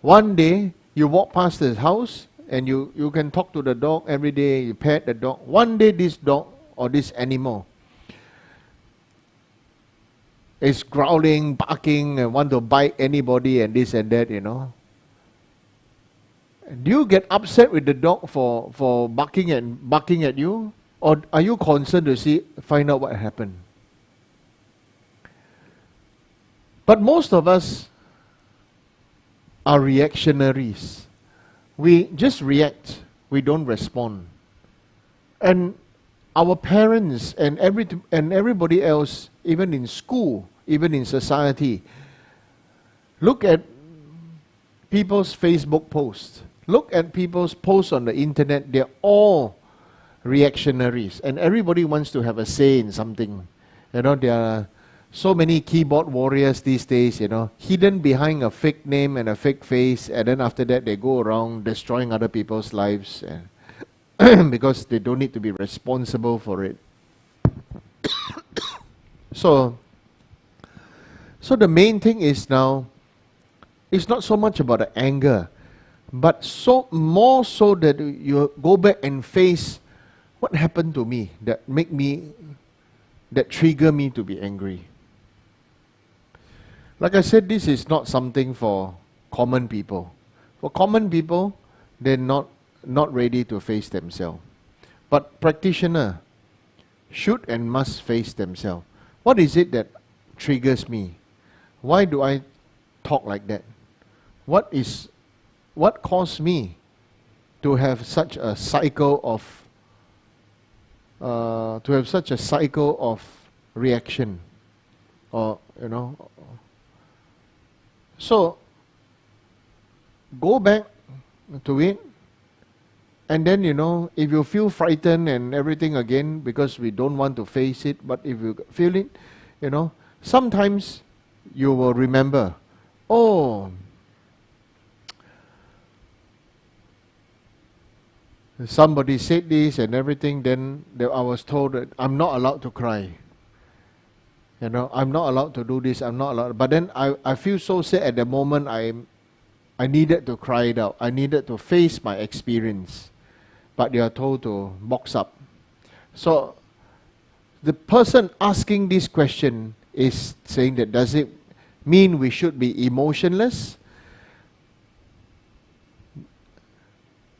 One day, you walk past the house, and you can talk to the dog every day, you pet the dog. One day, this dog or this animal is growling, barking, and want to bite anybody and this and that, Do you get upset with the dog for barking at you? Or are you concerned to find out what happened? But most of us are reactionaries. We just react. We don't respond. And our parents and everybody else, even in school, even in society, look at people's Facebook posts. Look at people's posts on the internet. They're all reactionaries. And everybody wants to have a say in something. There are so many keyboard warriors these days, hidden behind a fake name and a fake face. And then after that, they go around destroying other people's lives. Because they don't need to be responsible for it. So the main thing is now, it's not so much about the anger, but more so that you go back and face what happened to me that trigger me to be angry. Like I said, this is not something for common people. For common people, they're not ready to face themselves. But practitioner should and must face themselves. What is it that triggers me? Why do I talk like that? What caused me to have such a cycle of reaction? So go back to it. And then, if you feel frightened and everything again, because we don't want to face it, but if you feel it, sometimes you will remember, somebody said this and everything, then I was told that I'm not allowed to cry. I'm not allowed to do this, I'm not allowed. But then I feel so sad at the moment, I needed to cry it out. I needed to face my experience. But you are told to box up. So the person asking this question is saying that, does it mean we should be emotionless?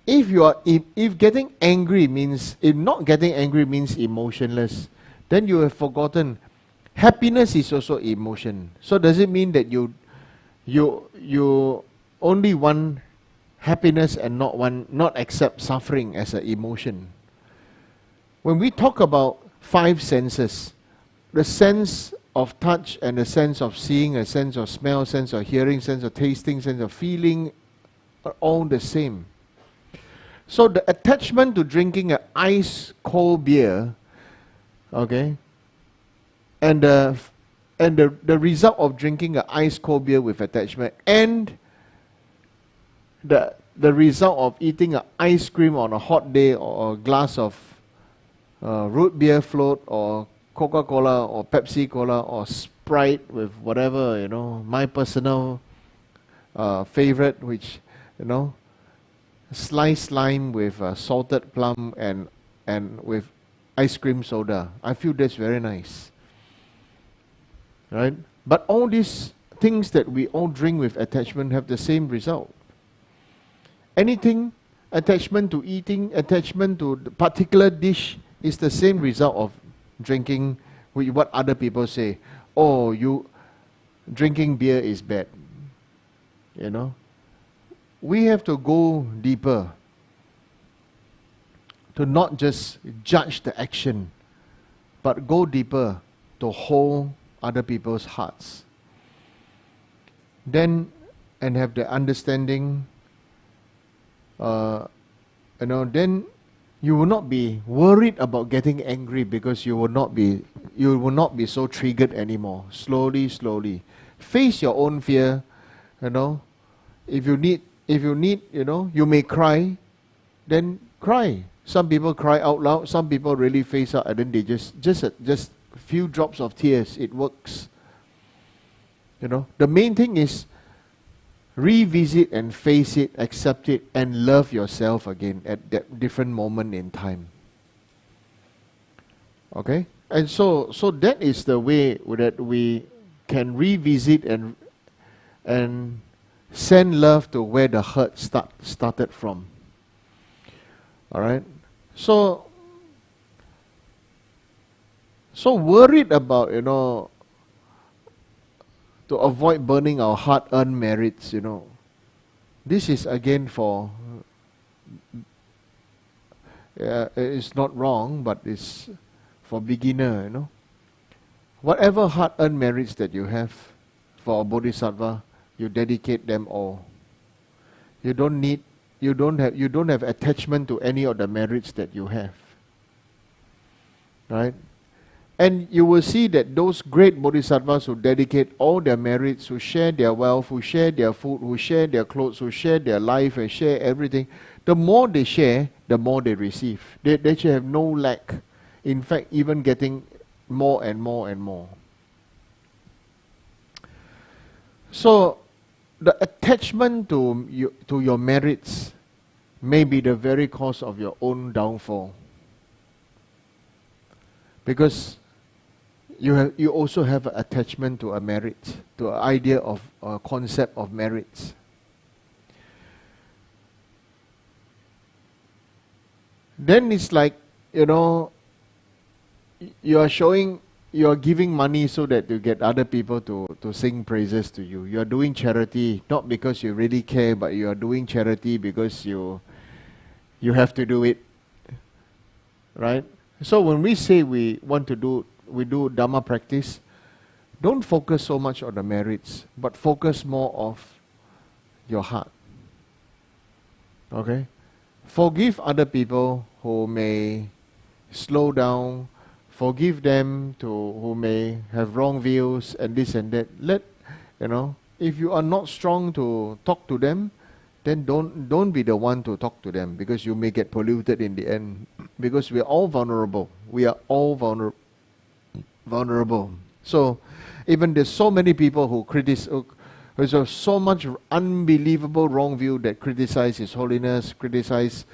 If not getting angry means emotionless, then you have forgotten happiness is also emotion. So does it mean that you only want happiness and not accept suffering as an emotion? When we talk about 5 senses, the sense of touch and the sense of seeing, a sense of smell, sense of hearing, sense of tasting, sense of feeling are all the same. So the attachment to drinking an ice cold beer, okay, and the result of drinking an ice cold beer with attachment, and the result of eating an ice cream on a hot day, or a glass of root beer float, or Coca-Cola or Pepsi Cola or Sprite with whatever, my personal favorite, which, sliced lime with salted plum and with ice cream soda. I feel that's very nice. Right? But all these things that we all drink with attachment have the same result. Anything, attachment to eating, attachment to the particular dish is the same result of drinking with what other people say. Oh, drinking beer is bad. We have to go deeper to not just judge the action, but go deeper to hold other people's hearts. Then, and have the understanding, then you will not be worried about getting angry, because you will not be so triggered anymore. Slowly. Face your own fear, If you need, you may cry, then cry. Some people cry out loud. Some people really face out, and then they just a few drops of tears. It works. You know, the main thing is revisit and face it, accept it, and love yourself again at that different moment in time. Okay, and so that is the way that we can revisit and send love to where the hurt started from. All right, so worried about, you know, to avoid burning our hard-earned merits, you know. This is again for, it's not wrong, but it's for beginner, you know. Whatever hard-earned merits that you have for a bodhisattva, you dedicate them all. You don't have attachment to any of the merits that you have. Right? And you will see that those great bodhisattvas who dedicate all their merits, who share their wealth, who share their food, who share their clothes, who share their life and share everything, the more they share, the more they receive. They should have no lack. In fact, even getting more and more and more. So, the attachment to your merits may be the very cause of your own downfall. Because you also have an attachment to a merit, to an idea of a concept of merits. Then it's like, you know, you are giving money so that you get other people to sing praises to you. You are doing charity not because you really care, but you are doing charity because you have to do it. Right? So when we say we do Dharma practice, don't focus so much on the merits, but focus more of your heart. Okay? Forgive other people who may slow down. Forgive them who may have wrong views and this and that. If you are not strong to talk to them, then don't be the one to talk to them, because you may get polluted in the end. Because we are all vulnerable. We are all vulnerable. So even there's so many people who criticize. There's so much unbelievable wrong view that criticize His Holiness, criticize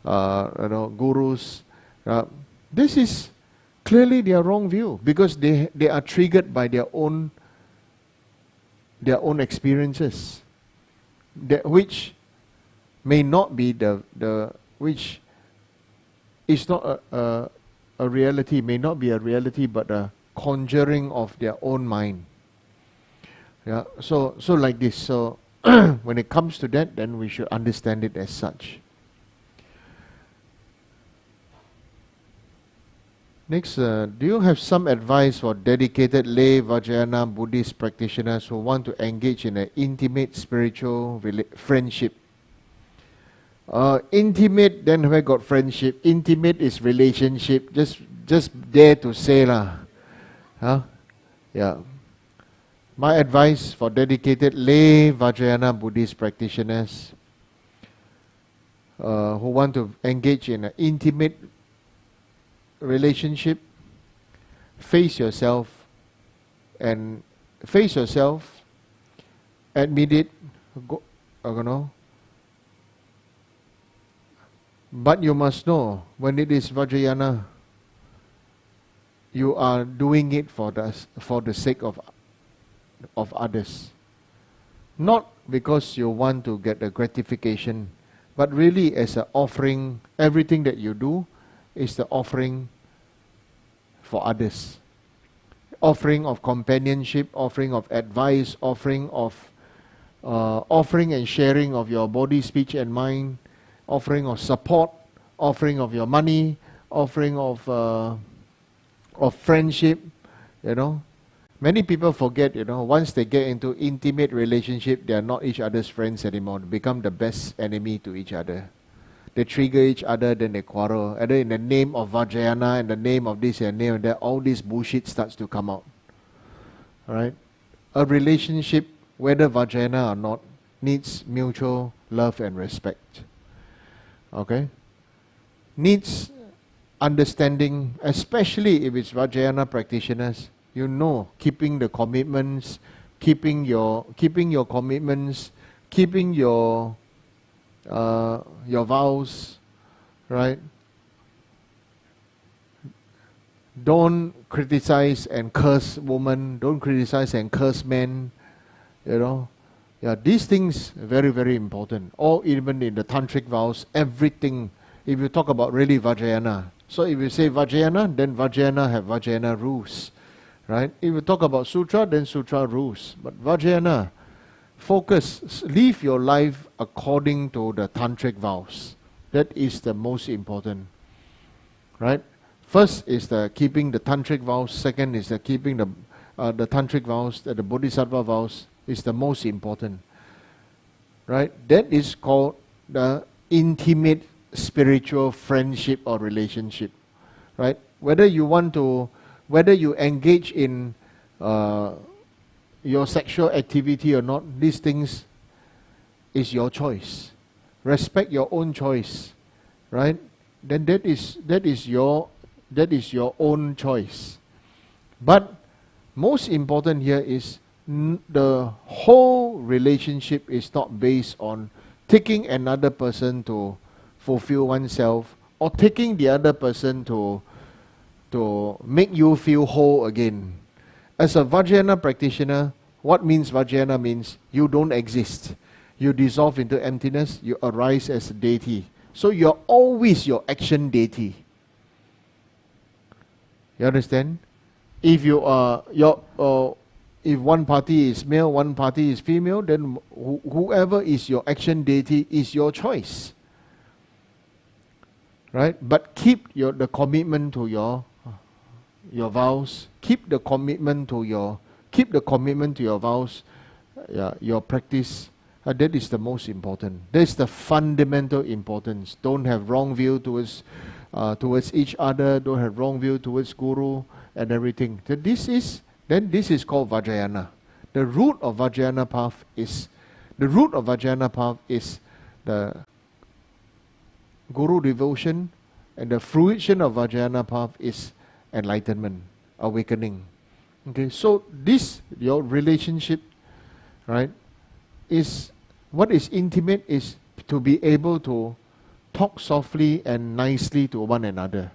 gurus. This is clearly their wrong view, because they are triggered by their own experiences, which may not be which is not a reality, may not be a reality, but a conjuring of their own mind. Yeah. So like this. So when it comes to that, then we should understand it as such. Next, do you have some advice for dedicated lay Vajrayana Buddhist practitioners who want to engage in an intimate spiritual friendship? Intimate, then where got friendship? Intimate is relationship. Just dare to say lah. Huh? Yeah. My advice for dedicated lay Vajrayana Buddhist practitioners who want to engage in an intimate relationship, face yourself, admit it, but you must know, when it is Vajrayana, you are doing it for the sake of others. Not because you want to get a gratification, but really as an offering. Everything that you do is the offering for others. Offering of companionship, offering of advice, offering and sharing of your body, speech and mind, offering of support, offering of your money, offering of friendship. Many people forget, once they get into intimate relationship, they are not each other's friends anymore. They become the best enemy to each other. They trigger each other, then they quarrel. Either in the name of Vajrayana, in the name of this and name of that, all this bullshit starts to come out. Alright? A relationship, whether Vajrayana or not, needs mutual love and respect. Okay? needs understanding, especially if it's Vajrayana practitioners. You know, keeping the commitments, keeping your commitments, keeping your vows, right? Don't criticize and curse women. Don't criticize and curse men. You know, yeah, these things very, very important. Or even in the tantric vows, everything. If you talk about really Vajrayana, so if you say Vajrayana, then Vajrayana have Vajrayana rules, right? If you talk about sutra, then sutra rules. But Vajrayana, focus, live your life according to the tantric vows. That is the most important, right? First is the keeping the tantric vows. Second is the keeping the tantric vows, the bodhisattva vows is the most important, right? That is called the intimate spiritual friendship or relationship, right? Whether you engage in your sexual activity or not, these things is your choice. Respect your own choice, right? Then that is your own choice. But most important here is the whole relationship is not based on taking another person to fulfill oneself, or taking the other person to make you feel whole again. As a Vajrayana practitioner, what means Vajrayana means you don't exist. You dissolve into emptiness, you arise as a deity. So you're always your action deity. You understand? If you are if one party is male, one party is female, then whoever is your action deity is your choice, right? But keep the commitment to your vows. Keep the commitment to your vows. Your practice. That is the most important. That is the fundamental importance. Don't have wrong view towards each other. Don't have wrong view towards Guru and everything. So this is called Vajrayana. The root of Vajrayana path is the Guru devotion, and the fruition of Vajrayana path is enlightenment, awakening. Okay, so this your relationship, right, is what is intimate is to be able to talk softly and nicely to one another.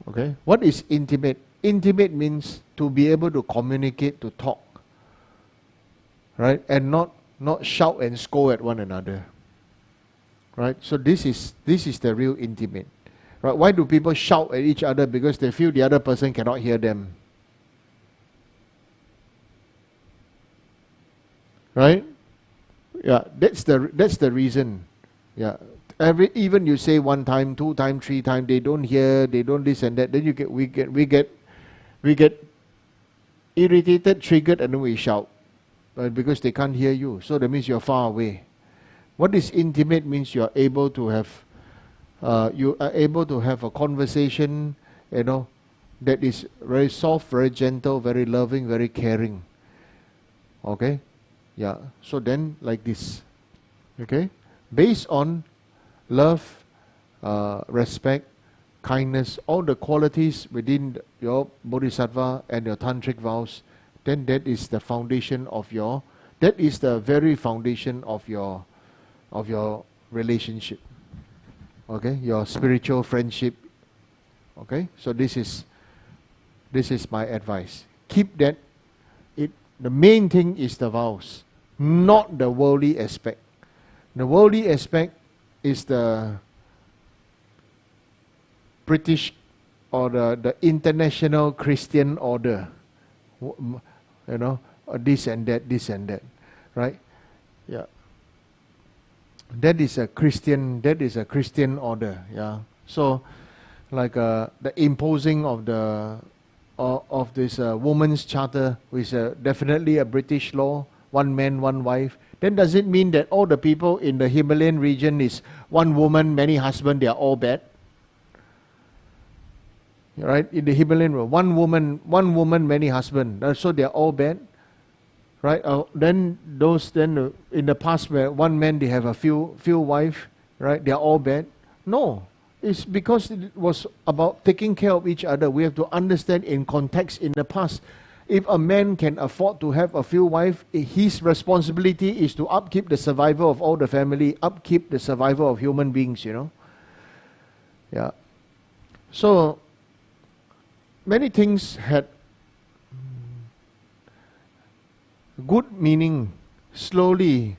Okay, what is intimate? Intimate means to be able to communicate, to talk, right, and not shout and scold at one another. Right, so this is the real intimate. Right, why do people shout at each other? Because they feel the other person cannot hear them. Right? Yeah, that's the reason. Yeah, even you say one time, two time, three time, they don't hear, they don't this and that. Then we get irritated, triggered, and then we shout, right? Because they can't hear you. So that means you're far away. What is intimate means you are able to have a conversation, that is very soft, very gentle, very loving, very caring. Okay, yeah. So then, like this, okay, based on love, respect, kindness, all the qualities within your bodhisattva and your tantric vows, then that is the foundation of your. That is the very foundation of your relationship. Okay, your spiritual friendship. Okay, so this is my advice. Keep that. The main thing is the vows, not the worldly aspect. The worldly aspect is the British or the international Christian order. This and that, right? Yeah. That is a Christian order. Yeah. So, like the imposing of this woman's charter, which is definitely a British law, one man, one wife. Then does it mean that all the people in the Himalayan region is one woman, many husbands? They are all bad. Right? In the Himalayan world, one woman, many husbands. So they are all bad. Right? Then in the past where one man they have a few wives, right? They are all bad. No. It's because it was about taking care of each other. We have to understand in context in the past. If a man can afford to have a few wives, his responsibility is to upkeep the survival of all the family, upkeep the survival of human beings, you know. Yeah. So, many things had good meaning. Slowly,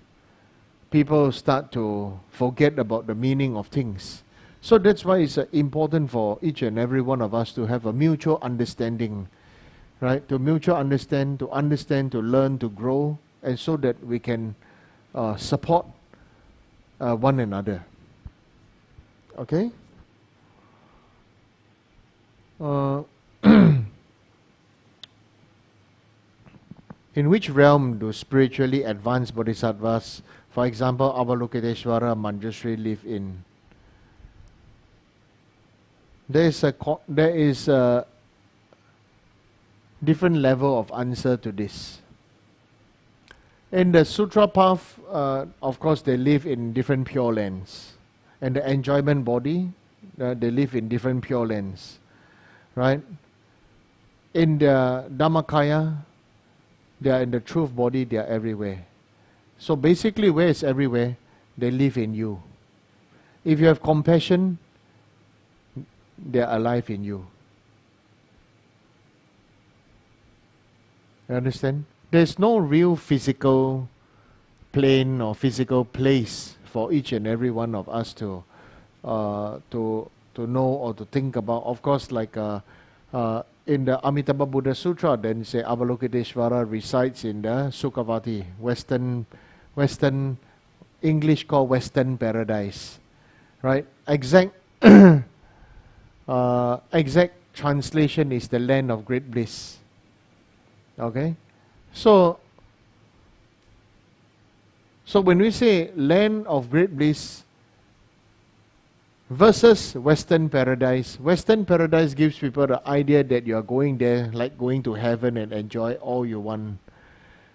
people start to forget about the meaning of things. So that's why it's important for each and every one of us to have a mutual understanding, right? To mutual understand, to learn, to grow, and so that we can support one another. Okay? In which realm do spiritually advanced bodhisattvas, for example, Avalokiteshvara, Manjushri, live in? There is a different level of answer to this. In the sutra path, of course, they live in different pure lands. And the enjoyment body, they live in different pure lands, right? In the Dhammakaya, they are in the truth body, they are everywhere. So basically, where is everywhere? They live in you. If you have compassion, they are alive in you. You understand? There's no real physical plane or physical place for each and every one of us to know or to think about. Of course, like in the Amitabha Buddha Sutra, then say Avalokiteshvara resides in the Sukhavati, Western English called Western Paradise, right? Exact translation is the land of great bliss. Okay, so when we say land of great bliss versus Western paradise gives people the idea that you are going there like going to heaven and enjoy all you want,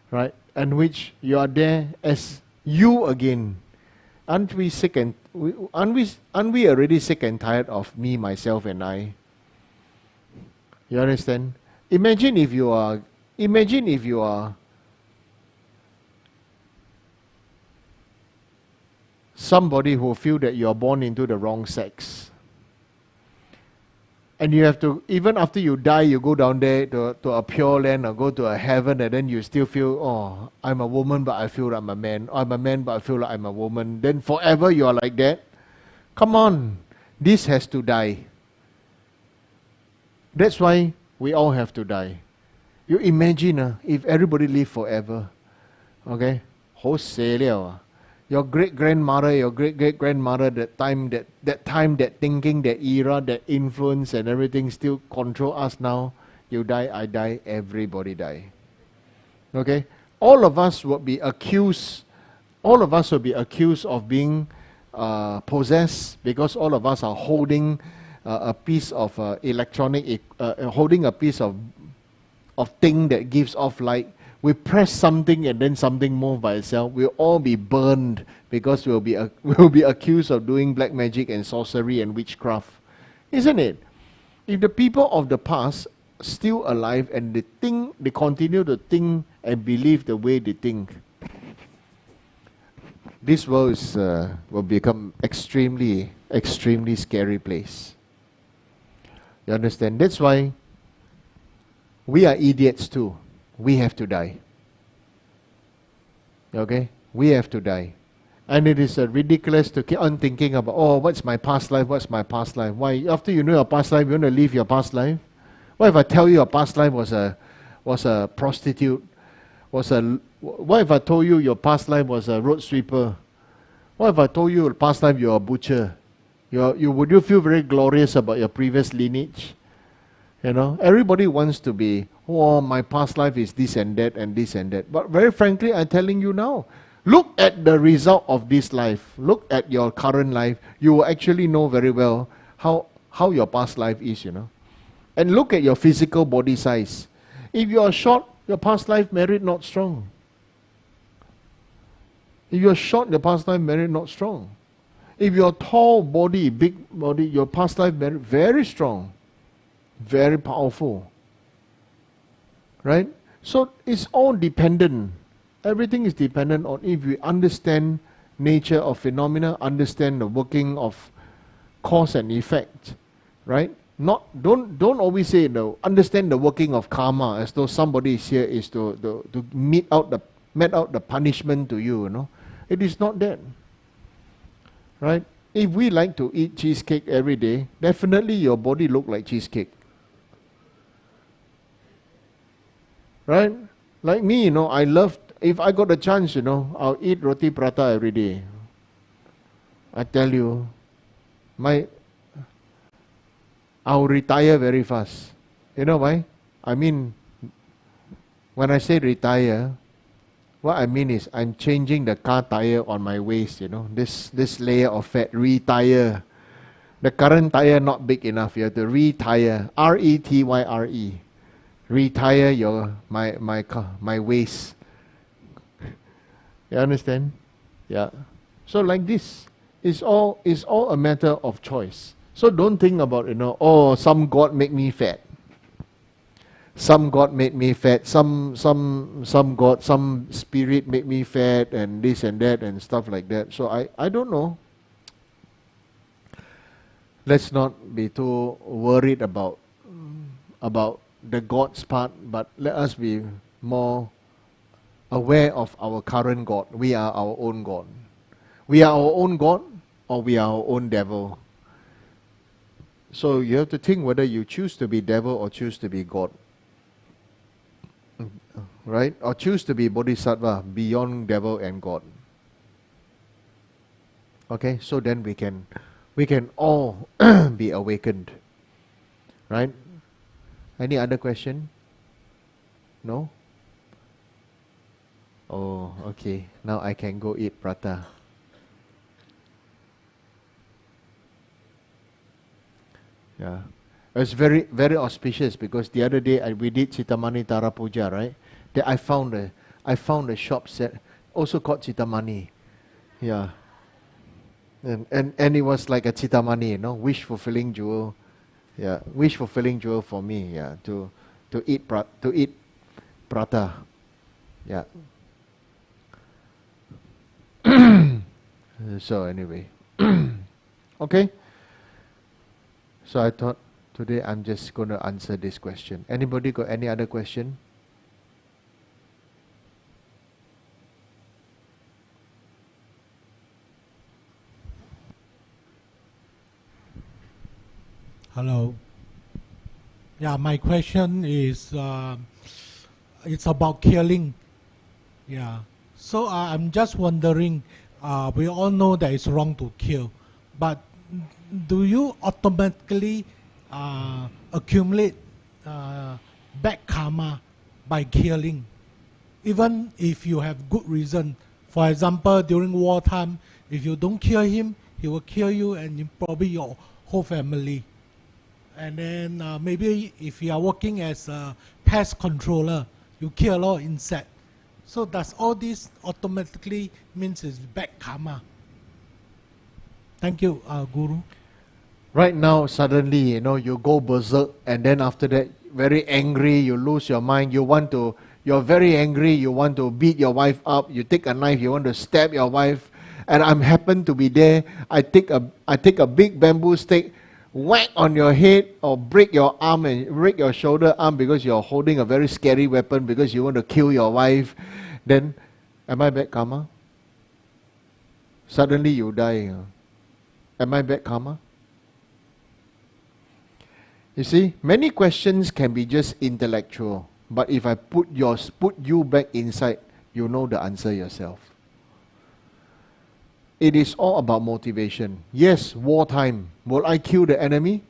right? And which you are there as you again. Aren't we already sick and tired of me, myself, and I? You understand? Imagine if you are somebody who feel that you are born into the wrong sex. And you have to, even after you die, you go down there to a pure land or go to a heaven, and then you still feel, oh, I'm a woman but I feel like I'm a man. Or I'm a man but I feel like I'm a woman. Then forever you are like that. Come on, this has to die. That's why we all have to die. You imagine if everybody live forever. Okay? Ho se liao. Your great-grandmother, your great-great-grandmother, that time, that thinking, that era, that influence and everything still control us now. You die, I die, everybody die. Okay? All of us would be accused of being possessed, because all of us are holding a piece of holding a piece of thing that gives off light. We press something and then something moves by itself. We'll all be burned because we'll be accused of doing black magic and sorcery and witchcraft. Isn't it? If the people of the past still alive and they continue to think and believe the way they think, this world will become extremely, extremely scary place. You understand? That's why we are idiots too. We have to die. Okay? We have to die. And it is ridiculous to keep on thinking about, oh, what's my past life? What's my past life? Why, after you know your past life, you want to live your past life? What if I tell you your past life was a prostitute? What if I told you your past life was a road sweeper? What if I told you your past life you're a butcher? Would you feel very glorious about your previous lineage? You know, everybody wants to be, oh, my past life is this and that and this and that. But very frankly, I'm telling you now, look at the result of this life. Look at your current life. You will actually know very well how your past life is, you know. And look at your physical body size. If you are short, your past life merit not strong. If you are short, your past life merit not strong. If you're tall body, big body, your past life very, very strong, very powerful. Right? So it's all dependent. Everything is dependent on if we understand nature of phenomena, understand the working of cause and effect. Right? Don't always say understand the working of karma as though somebody is here is to mete out the punishment to you, you know. It is not that. Right? If we like to eat cheesecake every day, definitely your body look like cheesecake. Right? Like me, you know, I love, if I got a chance, you know, I'll eat roti prata every day. I tell you, I'll retire very fast. You know why? I mean, when I say retire, what I mean is I'm changing the car tire on my waist, you know, this layer of fat, retire. The current tire not big enough, you have to retire, R-E-T-Y-R-E. Retire my waist. You understand? Yeah. So like this, it's all a matter of choice. So don't think about, you know, oh, some God make me fat. Some God made me fat. Some God, some spirit made me fat, and this and that and stuff like that. So I don't know. Let's not be too worried about the God's part, but let us be more aware of our current God. We are our own God. We are our own God, or we are our own devil. So you have to think whether you choose to be devil or choose to be God. Right? Or choose to be bodhisattva, beyond devil and God. Okay, so then we can all be awakened. Right? Any other question? No? Oh, okay. Now I can go eat prata. Yeah. It's very, very auspicious because the other day we did Chitamani Tara Puja, right? That I found a shop set also called Chitamani. Yeah. And it was like a Chitamani, you know, wish fulfilling jewel. Yeah, wish fulfilling jewel for me, yeah, to eat prata. Yeah. So anyway. Okay. So I thought today I'm just going to answer this question. Anybody got any other question? Hello. Yeah, my question is, it's about killing. Yeah. So I'm just wondering, we all know that it's wrong to kill, but do you automatically accumulate bad karma by killing? Even if you have good reason. For example, during wartime, if you don't kill him, he will kill you and probably your whole family. And then maybe if you are working as a pest controller, you kill a lot of insects. So does all this automatically means it's bad karma? Thank you, Guru. Right now, suddenly, you know, you go berserk, and then after that, very angry, you lose your mind, you're very angry, you want to beat your wife up, you take a knife, you want to stab your wife, and I happen to be there, I take a big bamboo stick, whack on your head, or break your arm and break your shoulder arm because you're holding a very scary weapon because you want to kill your wife, then am I bad karma? Suddenly you die. Am I bad karma? You see, many questions can be just intellectual, but if I put you back inside, you know the answer yourself. It is all about motivation. Yes, wartime. Will I kill the enemy?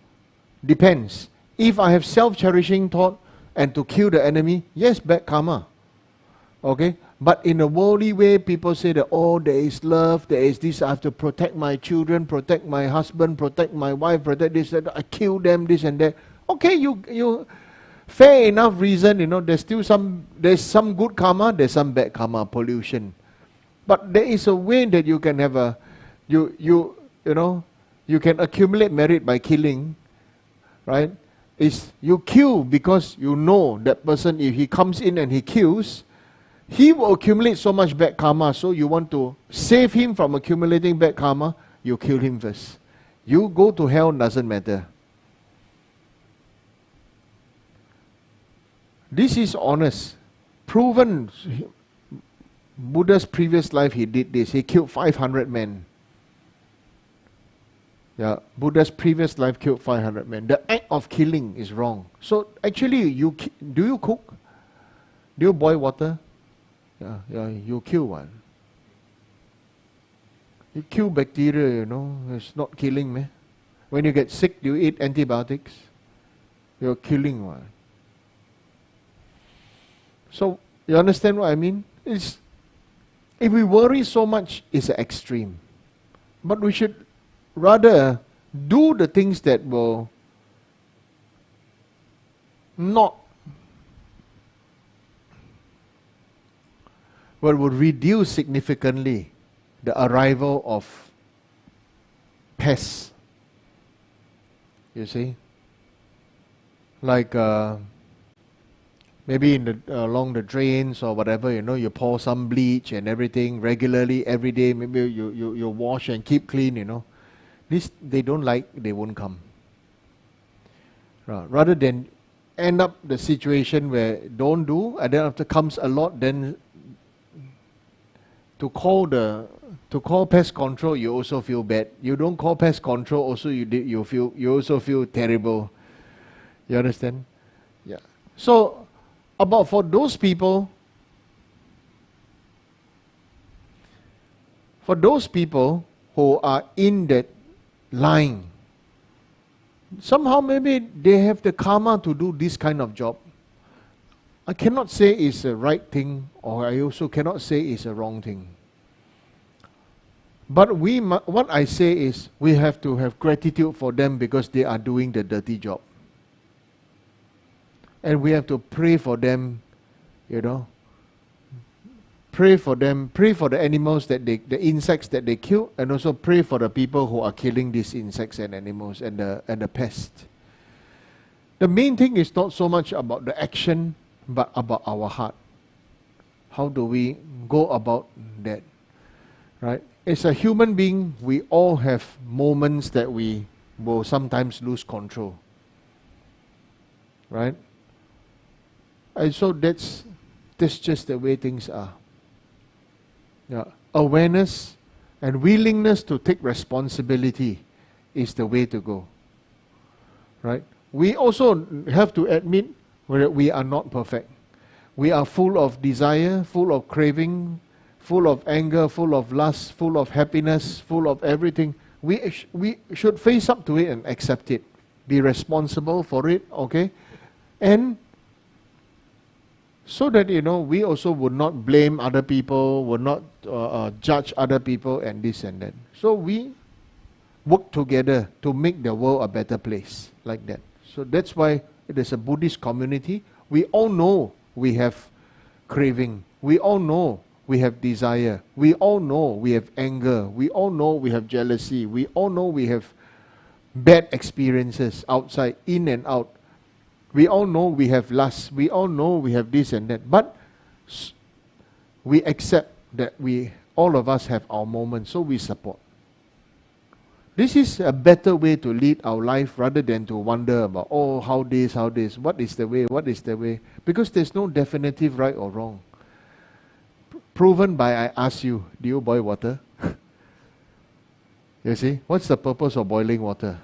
Depends. If I have self-cherishing thought and to kill the enemy, yes, bad karma. Okay? But in a worldly way, people say that, oh, there is love, there is this, I have to protect my children, protect my husband, protect my wife, protect this, that, I kill them, this and that. Okay, you fair enough reason, you know, there's some good karma, there's some bad karma, pollution. But there is a way that you can have you you can accumulate merit by killing, right? Is you kill because you know that person, if he comes in and he kills, he will accumulate so much bad karma. So you want to save him from accumulating bad karma, you kill him first. You go to hell, doesn't matter. This is honest. Proven. Buddha's previous life, he did this. He killed 500 men. Yeah, Buddha's previous life killed 500 men. The act of killing is wrong. So actually, do you cook? Do you boil water? Yeah, you kill one. You kill bacteria, it's not killing, man. When you get sick, do you eat antibiotics? You're killing one. So, you understand what I mean? If we worry so much, it's an extreme. But we should rather do the things that will not, will reduce significantly the arrival of pests. You see? Like maybe along the drains or whatever, you pour some bleach and everything regularly, every day. Maybe you wash and keep clean, This they don't like, they won't come. Rather than end up the situation where don't do, and then after comes a lot, then to call pest control, you also feel bad. You don't call pest control, also you also feel terrible. You understand? Yeah. So for those people who are in that line, somehow maybe they have the karma to do this kind of job. I cannot say it's a right thing, or I also cannot say it's a wrong thing. But what I say is, we have to have gratitude for them because they are doing the dirty job. And we have to pray for them, pray for them, pray for the animals, the insects that they kill, and also pray for the people who are killing these insects and animals and the pest. The main thing is not so much about the action, but about our heart. How do we go about that? Right? As a human being, we all have moments that we will sometimes lose control. Right? And so that's just the way things are. Yeah. Awareness and willingness to take responsibility is the way to go. Right? We also have to admit that we are not perfect. We are full of desire, full of craving, full of anger, full of lust, full of happiness, full of everything. We should face up to it and accept it. Be responsible for it, okay? And so that, we also would not blame other people, would not judge other people and this and that. So we work together to make the world a better place, like that. So that's why it is a Buddhist community. We all know we have craving. We all know we have desire. We all know we have anger. We all know we have jealousy. We all know we have bad experiences outside, in and out. We all know we have lust. We all know we have this and that. But we accept that all of us have our moments, so we support. This is a better way to lead our life rather than to wonder about, how this, what is the way. Because there's no definitive right or wrong. Proven by, I ask you, do you boil water? You see, what's the purpose of boiling water?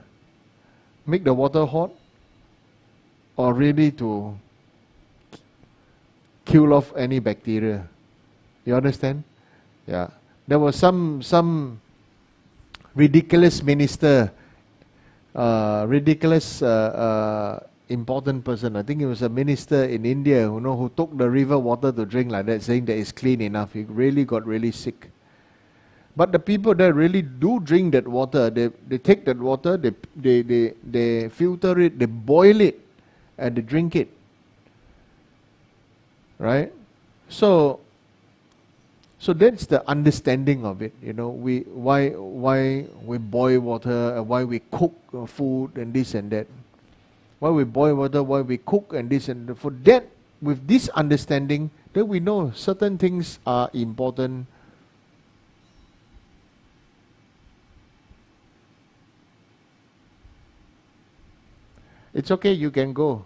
Make the water hot? Or really to kill off any bacteria? You understand? Yeah. There was some ridiculous minister, important person. I think he was a minister in India, who took the river water to drink like that, saying that it's clean enough. He really got really sick. But the people that really do drink that water, they take that water, they filter it, they boil it, and they drink it. Right? So So that's the understanding of it. You know, why we boil water, and why we cook food and this and that. Why we boil water, why we cook and this and that. For that, with this understanding, then we know certain things are important. It's okay, you can go.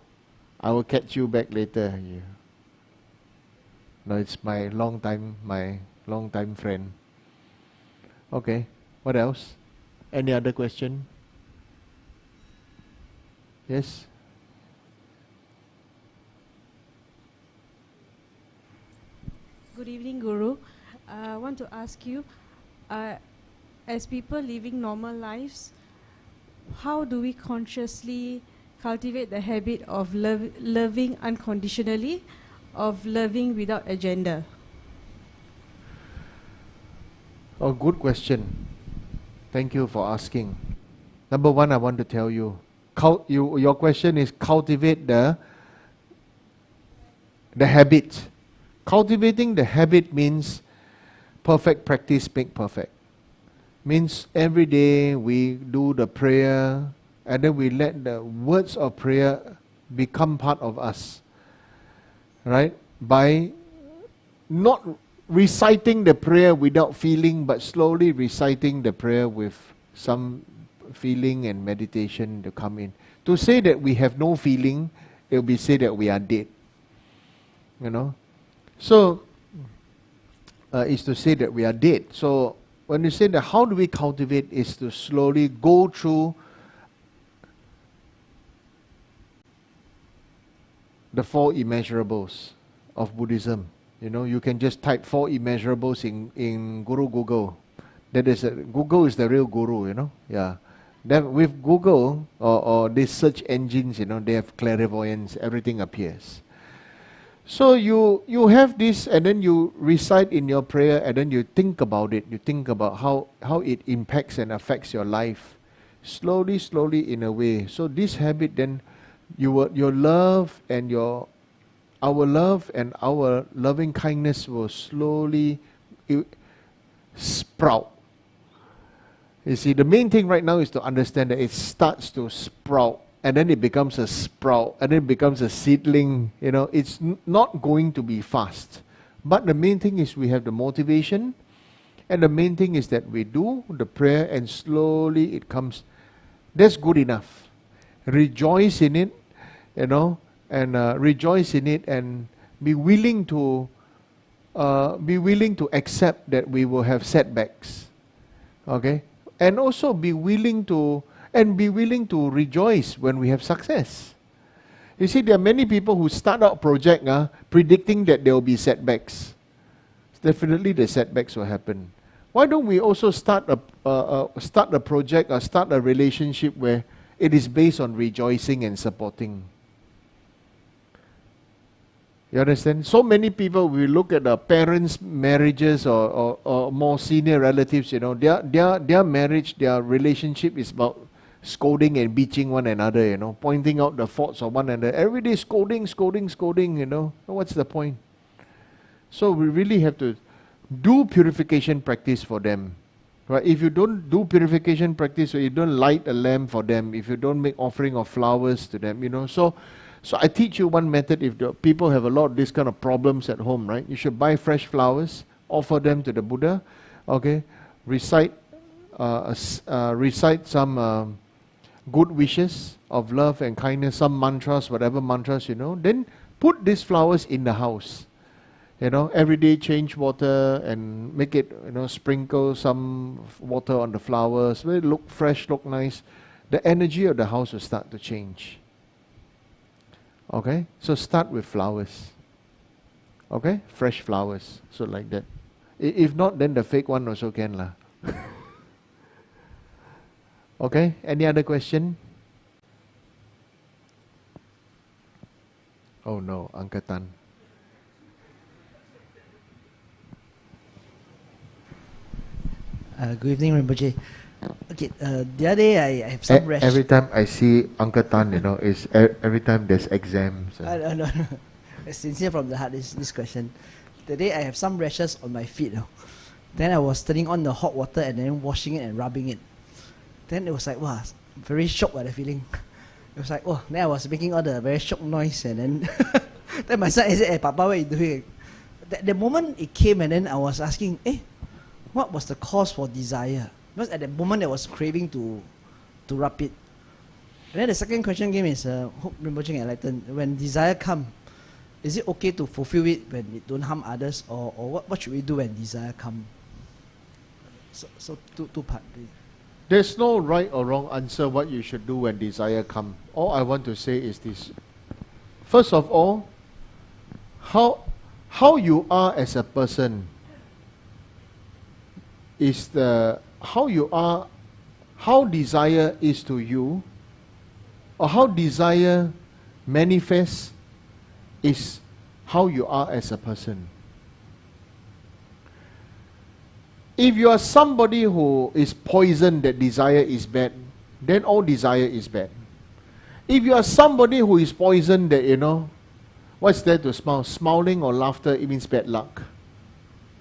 I will catch you back later. Yeah. No, it's my long time friend. Okay, what else? Any other question? Yes? Good evening, Guru. I want to ask you, as people living normal lives, how do we consciously cultivate the habit of loving unconditionally, of loving without agenda? Oh, good question. Thank you for asking. Number one, I want to tell you, your question is cultivate the habit. Cultivating the habit means perfect practice make perfect. Means every day we do the prayer and then we let the words of prayer become part of us. Right? By not reciting the prayer without feeling, but slowly reciting the prayer with some feeling and meditation to come in. To say that we have no feeling, it will be say that we are dead. You know? So, is to say that we are dead. So, when you say that how do we cultivate, is to slowly go through the four immeasurables of Buddhism. You know, you can just type four immeasurables in Google. That is Google is the real guru, you know. Yeah. Then with Google or these search engines, you know, they have clairvoyance, everything appears. So you have this and then you recite in your prayer and then you think about it. You think about how it impacts and affects your life. Slowly in a way. So this habit then, your love and our love and our loving kindness will slowly sprout. You see, the main thing right now is to understand that it starts to sprout, and then it becomes a sprout, and then it becomes a seedling. You know, it's not going to be fast. But the main thing is we have the motivation, and the main thing is that we do the prayer, and slowly it comes. That's good enough. Rejoice in it, you know, and rejoice in it, and be willing to accept that we will have setbacks. Okay. And also be willing to rejoice when we have success. You see, there are many people who start out project predicting that there will be setbacks. Definitely the setbacks will happen. Why don't we also start a project or start a relationship where it is based on rejoicing and supporting? You understand? So many people, we look at the parents' marriages or more senior relatives, you know, their marriage, their relationship is about scolding and beating one another, you know, pointing out the faults of one another. Every day scolding, you know. What's the point? So we really have to do purification practice for them. Right? If you don't do purification practice, or you don't light a lamp for them, if you don't make offering of flowers to them, you know, so I teach you one method. If the people have a lot of these kind of problems at home, right? You should buy fresh flowers, offer them to the Buddha, okay? Recite some good wishes of love and kindness, some mantras, whatever mantras, you know. Then put these flowers in the house. You know, every day change water and make it, you know, sprinkle some water on the flowers. Will it look fresh, look nice? The energy of the house will start to change. Okay, so start with flowers. Okay, fresh flowers. So like that. If not, then the fake one also can lah. Okay, any other question? Oh no, angkatan. Good evening, Rinpoche. Okay, the other day I have some rash. Every time I see Uncle Tan, you know, every time there's exams. No. Sincere from the heart, this question. the day I have some rashes on my feet. Then I was turning on the hot water and then washing it and rubbing it. Then it was like, wow, very shocked by the feeling. It was like, oh, then I was making all the very shocked noise and then then my son said, hey, Papa, what are you doing? The moment it came and then I was asking, what was the cause for desire? Because at that moment I was craving to rub it. And then the second question came is, hope Rinpoche can enlighten, when desire comes, is it okay to fulfill it when it don't harm others, or what should we do when desire comes? So two part, please. There's no right or wrong answer what you should do when desire comes. All I want to say is this. First of all, how you are as a person is how desire is to you, or how desire manifests is how you are as a person. If you are somebody who is poisoned that desire is bad, then all desire is bad. If you are somebody who is poisoned that, what's there to smile? Smiling or laughter, it means bad luck.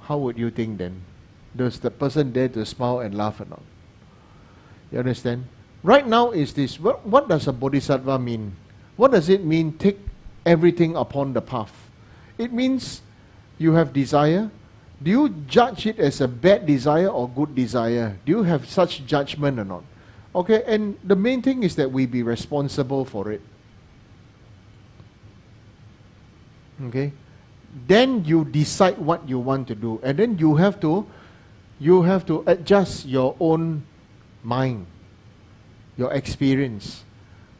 How would you think then? Does the person dare to smile and laugh or not? You understand? Right now is this, what does a bodhisattva mean? What does it mean, take everything upon the path? It means you have desire. Do you judge it as a bad desire or good desire? Do you have such judgment or not? Okay, and the main thing is that we be responsible for it. Okay? Then you decide what you want to do. And then you have to adjust your own mind, your experience.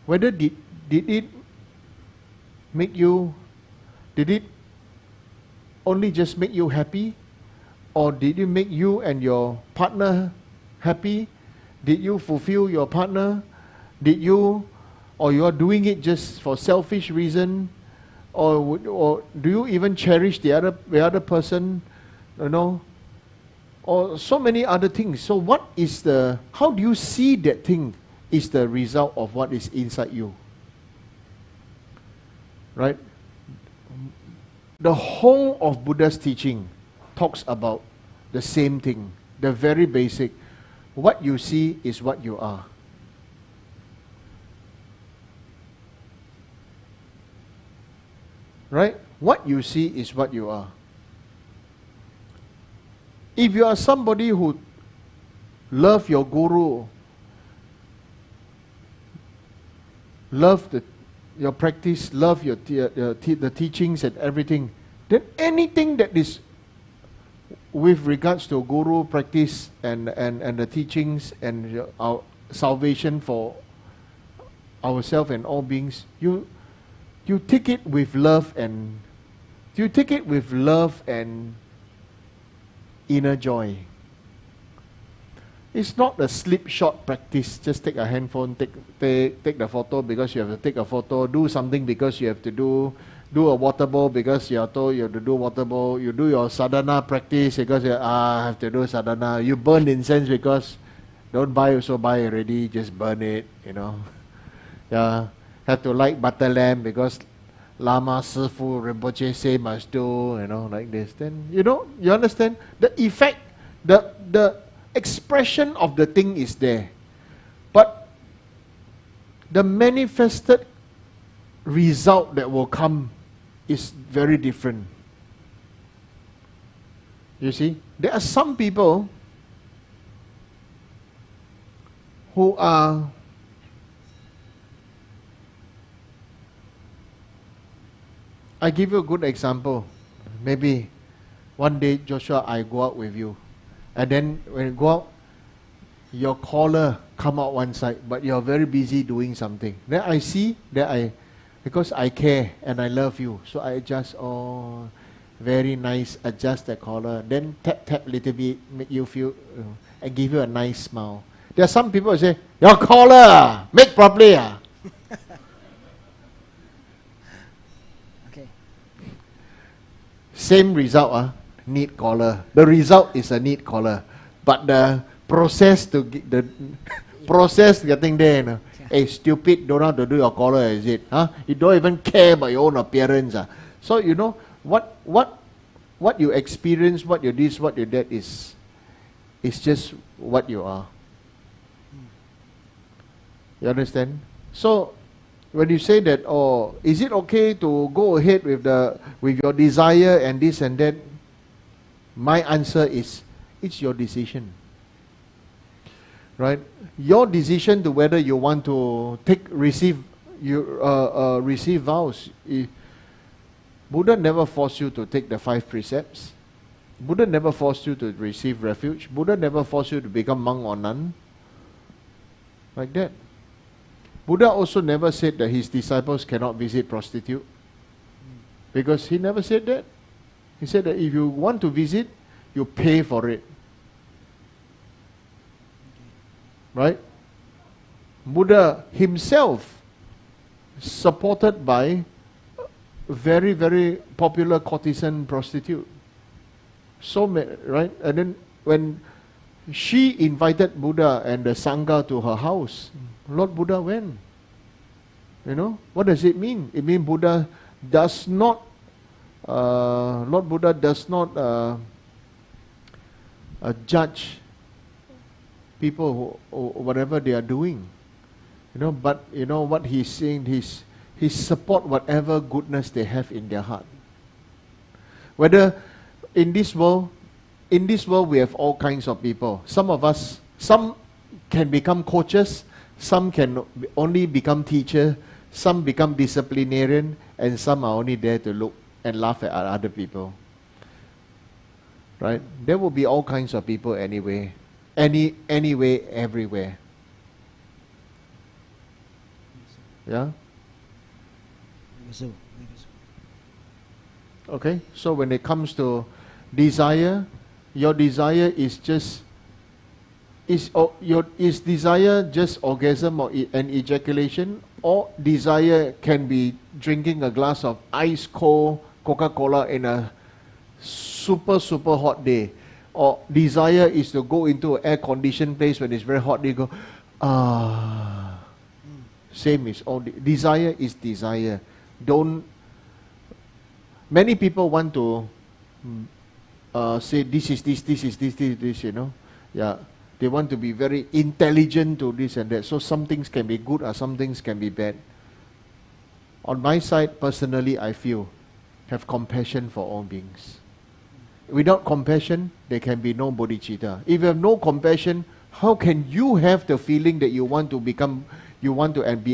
Whether did it only just make you happy? Or did it make you and your partner happy? Did you fulfill your partner? Or you are doing it just for selfish reason? Or do you even cherish the other person? Or so many other things. So how do you see that thing is the result of what is inside you? Right? The whole of Buddha's teaching talks about the same thing, the very basic. What you see is what you are. Right? What you see is what you are. If you are somebody who love your guru, love your practice, love the teachings and everything, then anything that is with regards to guru practice and the teachings and our salvation for ourselves and all beings, you take it with love and inner joy. It's not a slipshod practice. Just take a handphone, take the photo because you have to take a photo, do something because you have to do a water bowl because you are told you have to do water bowl. You do your sadhana practice because you have to do sadhana. You burn incense because don't buy also buy already, just burn it, Yeah, have to light butter lamp because Lama Sifu Rinpoche say must do, like this. Then you understand the effect, the expression of the thing is there, but the manifested result that will come is very different. You see, there are some people who are I give you a good example. Maybe one day, Joshua, I go out with you, and then when you go out, your collar come out one side, but you're very busy doing something. Then I see that because I care and I love you, so I adjust, very nice, adjust the collar, then tap little bit, make you feel, and give you a nice smile. There are some people who say, your collar, make properly. Okay. Same result, neat collar. The result is a neat collar, but the process getting there, hey, stupid, don't know how to do your collar, is it? You don't even care about your own appearance. So what what you experience, what you this, what you that is just what you are. You understand? So when you say that, oh, is it okay to go ahead with your desire and this and that? My answer is, it's your decision. Right? Your decision to whether you want to receive vows. Buddha never forced you to take the 5 precepts. Buddha never forced you to receive refuge. Buddha never forced you to become monk or nun. Like that. Buddha also never said that his disciples cannot visit prostitute. Because he never said that. He said that if you want to visit, you pay for it. Right? Buddha himself, supported by a very, very popular courtesan prostitute. Right? And then when she invited Buddha and the Sangha to her house, Lord Buddha went. You know? What does it mean? It means Buddha does not, Lord Buddha does not judge people who whatever they are doing. You know, but you know what he's saying, he support whatever goodness they have in their heart. Whether in this world we have all kinds of people. Some can become coaches, some can only become teacher, some become disciplinarian, and some are only there to look and laugh at other people. Right? There will be all kinds of people anyway. Anyway, everywhere. Yeah? Okay, so when it comes to desire, your desire is desire just orgasm or an ejaculation, or desire can be drinking a glass of ice cold Coca-Cola in a super hot day, or desire is to go into an air-conditioned place when it's very hot, they go, Same is all. Desire is desire. Many people want to say this is this, you know. Yeah. They want to be very intelligent to this and that. So some things can be good or some things can be bad. On my side, personally, I feel, have compassion for all beings. Without compassion, there can be no bodhicitta. If you have no compassion, how can you have the feeling that you want to be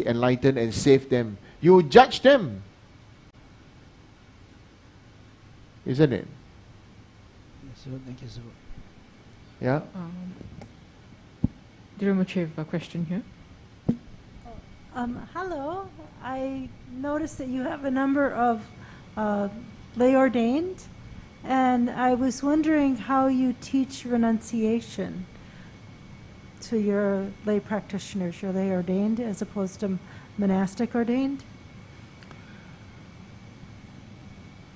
enlightened and save them? You judge them. Isn't it? Yes, sir. Thank you, sir. Yeah? Rinpoche, have a question here. Hello. I noticed that you have a number of lay ordained, and I was wondering how you teach renunciation to your lay practitioners. You're lay ordained as opposed to monastic ordained?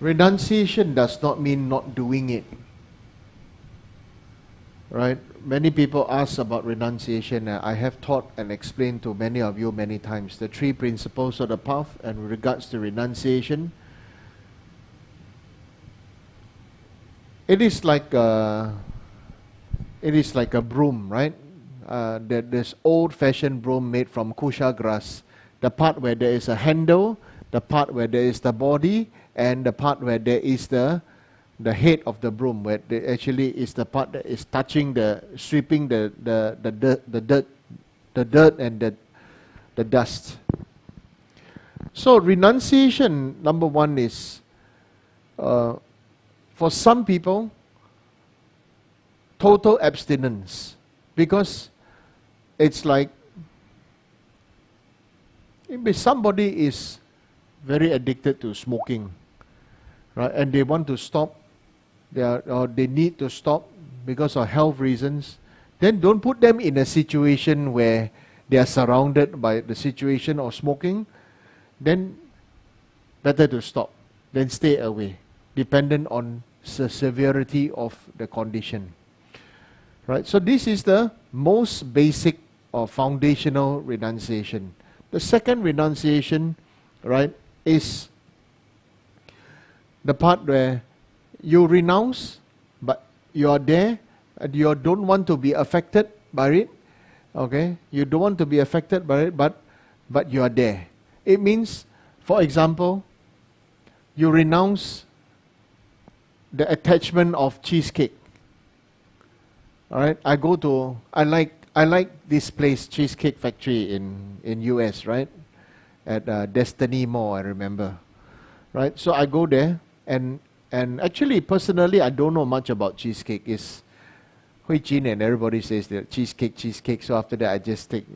Renunciation does not mean not doing it. Right? Many people ask about renunciation. I have taught and explained to many of you many times the 3 principles of the path, and with regards to renunciation, it is like a broom, right? This old-fashioned broom made from kusha grass. The part where there is a handle, the part where there is the body, and the part where there is the head of the broom, where there actually is the part that is touching sweeping the dirt and the dust. So renunciation, number 1, is for some people total abstinence, because it's like if somebody is very addicted to smoking, right, and they want to stop, or they need to stop because of health reasons, then don't put them in a situation where they are surrounded by the situation of smoking. Then better to stop, then stay away, dependent on the severity of the condition. Right? So this is the most basic or foundational renunciation. The second renunciation, right, is the part where you renounce, but you are there, and you don't want to be affected by it. Okay, you don't want to be affected by it, but you are there. It means, for example, you renounce the attachment of cheesecake. All right, I like this place, Cheesecake Factory in US, right? At Destiny Mall, I remember. Right, so I go there, and actually, personally, I don't know much about cheesecake. It's Hui Jin and everybody says that cheesecake. So after that, I just take,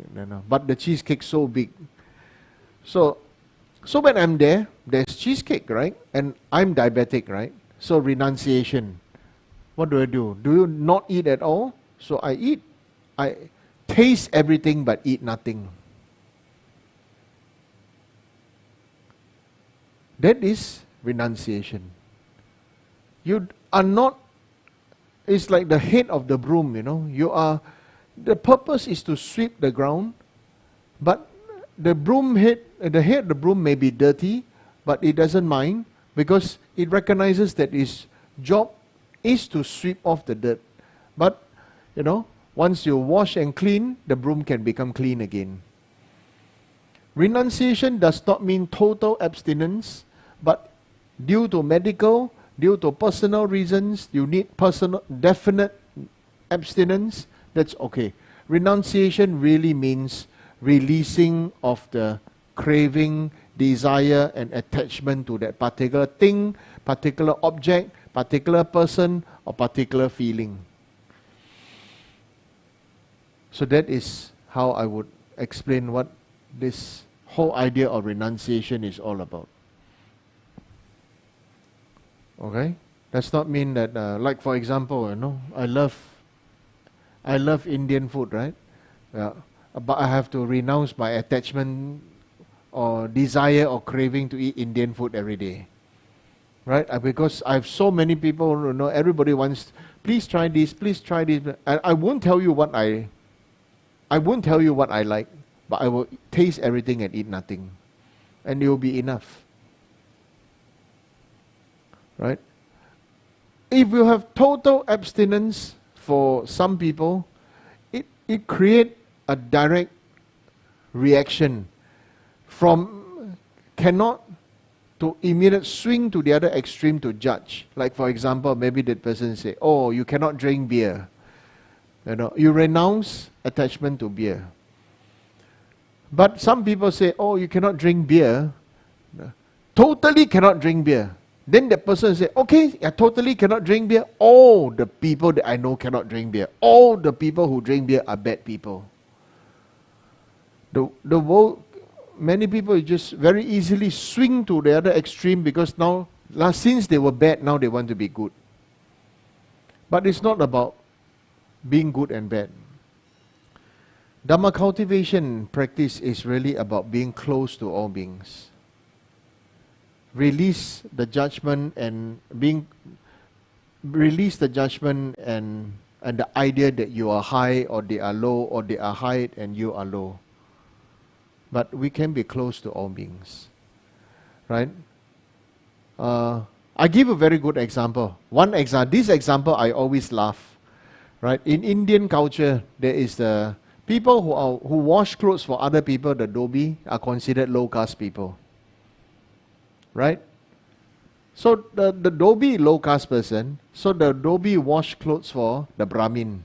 But the cheesecake's so big. So when I'm there, there's cheesecake, right? And I'm diabetic, right? So renunciation. What do? Do you not eat at all? So I eat. I taste everything but eat nothing. That is renunciation. You are not, it's like the head of the broom, You are, the purpose is to sweep the ground, but the head of the broom may be dirty, but it doesn't mind because it recognizes that its job is to sweep off the dirt. But, once you wash and clean, the broom can become clean again. Renunciation does not mean total abstinence, but due to medical, due to personal reasons, you need definite abstinence, that's okay. Renunciation really means releasing of the craving, desire, and attachment to that particular thing, particular object, particular person, or particular feeling. So that is how I would explain what this whole idea of renunciation is all about. Okay? Does not mean that, like for example, I love Indian food, right? Yeah. But I have to renounce my attachment or desire or craving to eat Indian food every day. Right? Because I have so many people, everybody wants, please try this, please try this. I won't tell you what I like, but I will taste everything and eat nothing. And it will be enough. Right? If you have total abstinence for some people, it creates a direct reaction from cannot to immediate swing to the other extreme to judge. Like for example, maybe that person say, oh, you cannot drink beer. You renounce attachment to beer. But some people say, oh, you cannot drink beer. Totally cannot drink beer. Then the person say, okay, I totally cannot drink beer. All the people that I know cannot drink beer. All the people who drink beer are bad people. The world, many people just very easily swing to the other extreme because since they were bad, now they want to be good. But it's not about being good and bad. Dharma cultivation practice is really about being close to all beings. Release the judgment and the idea that you are high or they are low or they are high and you are low. But we can be close to all beings. Right? I give a very good example. This example I always laugh. Right? In Indian culture, there is the people who wash clothes for other people, the dhobi, are considered low caste people. Right? So the dhobi low caste person, so the dhobi wash clothes for the Brahmin.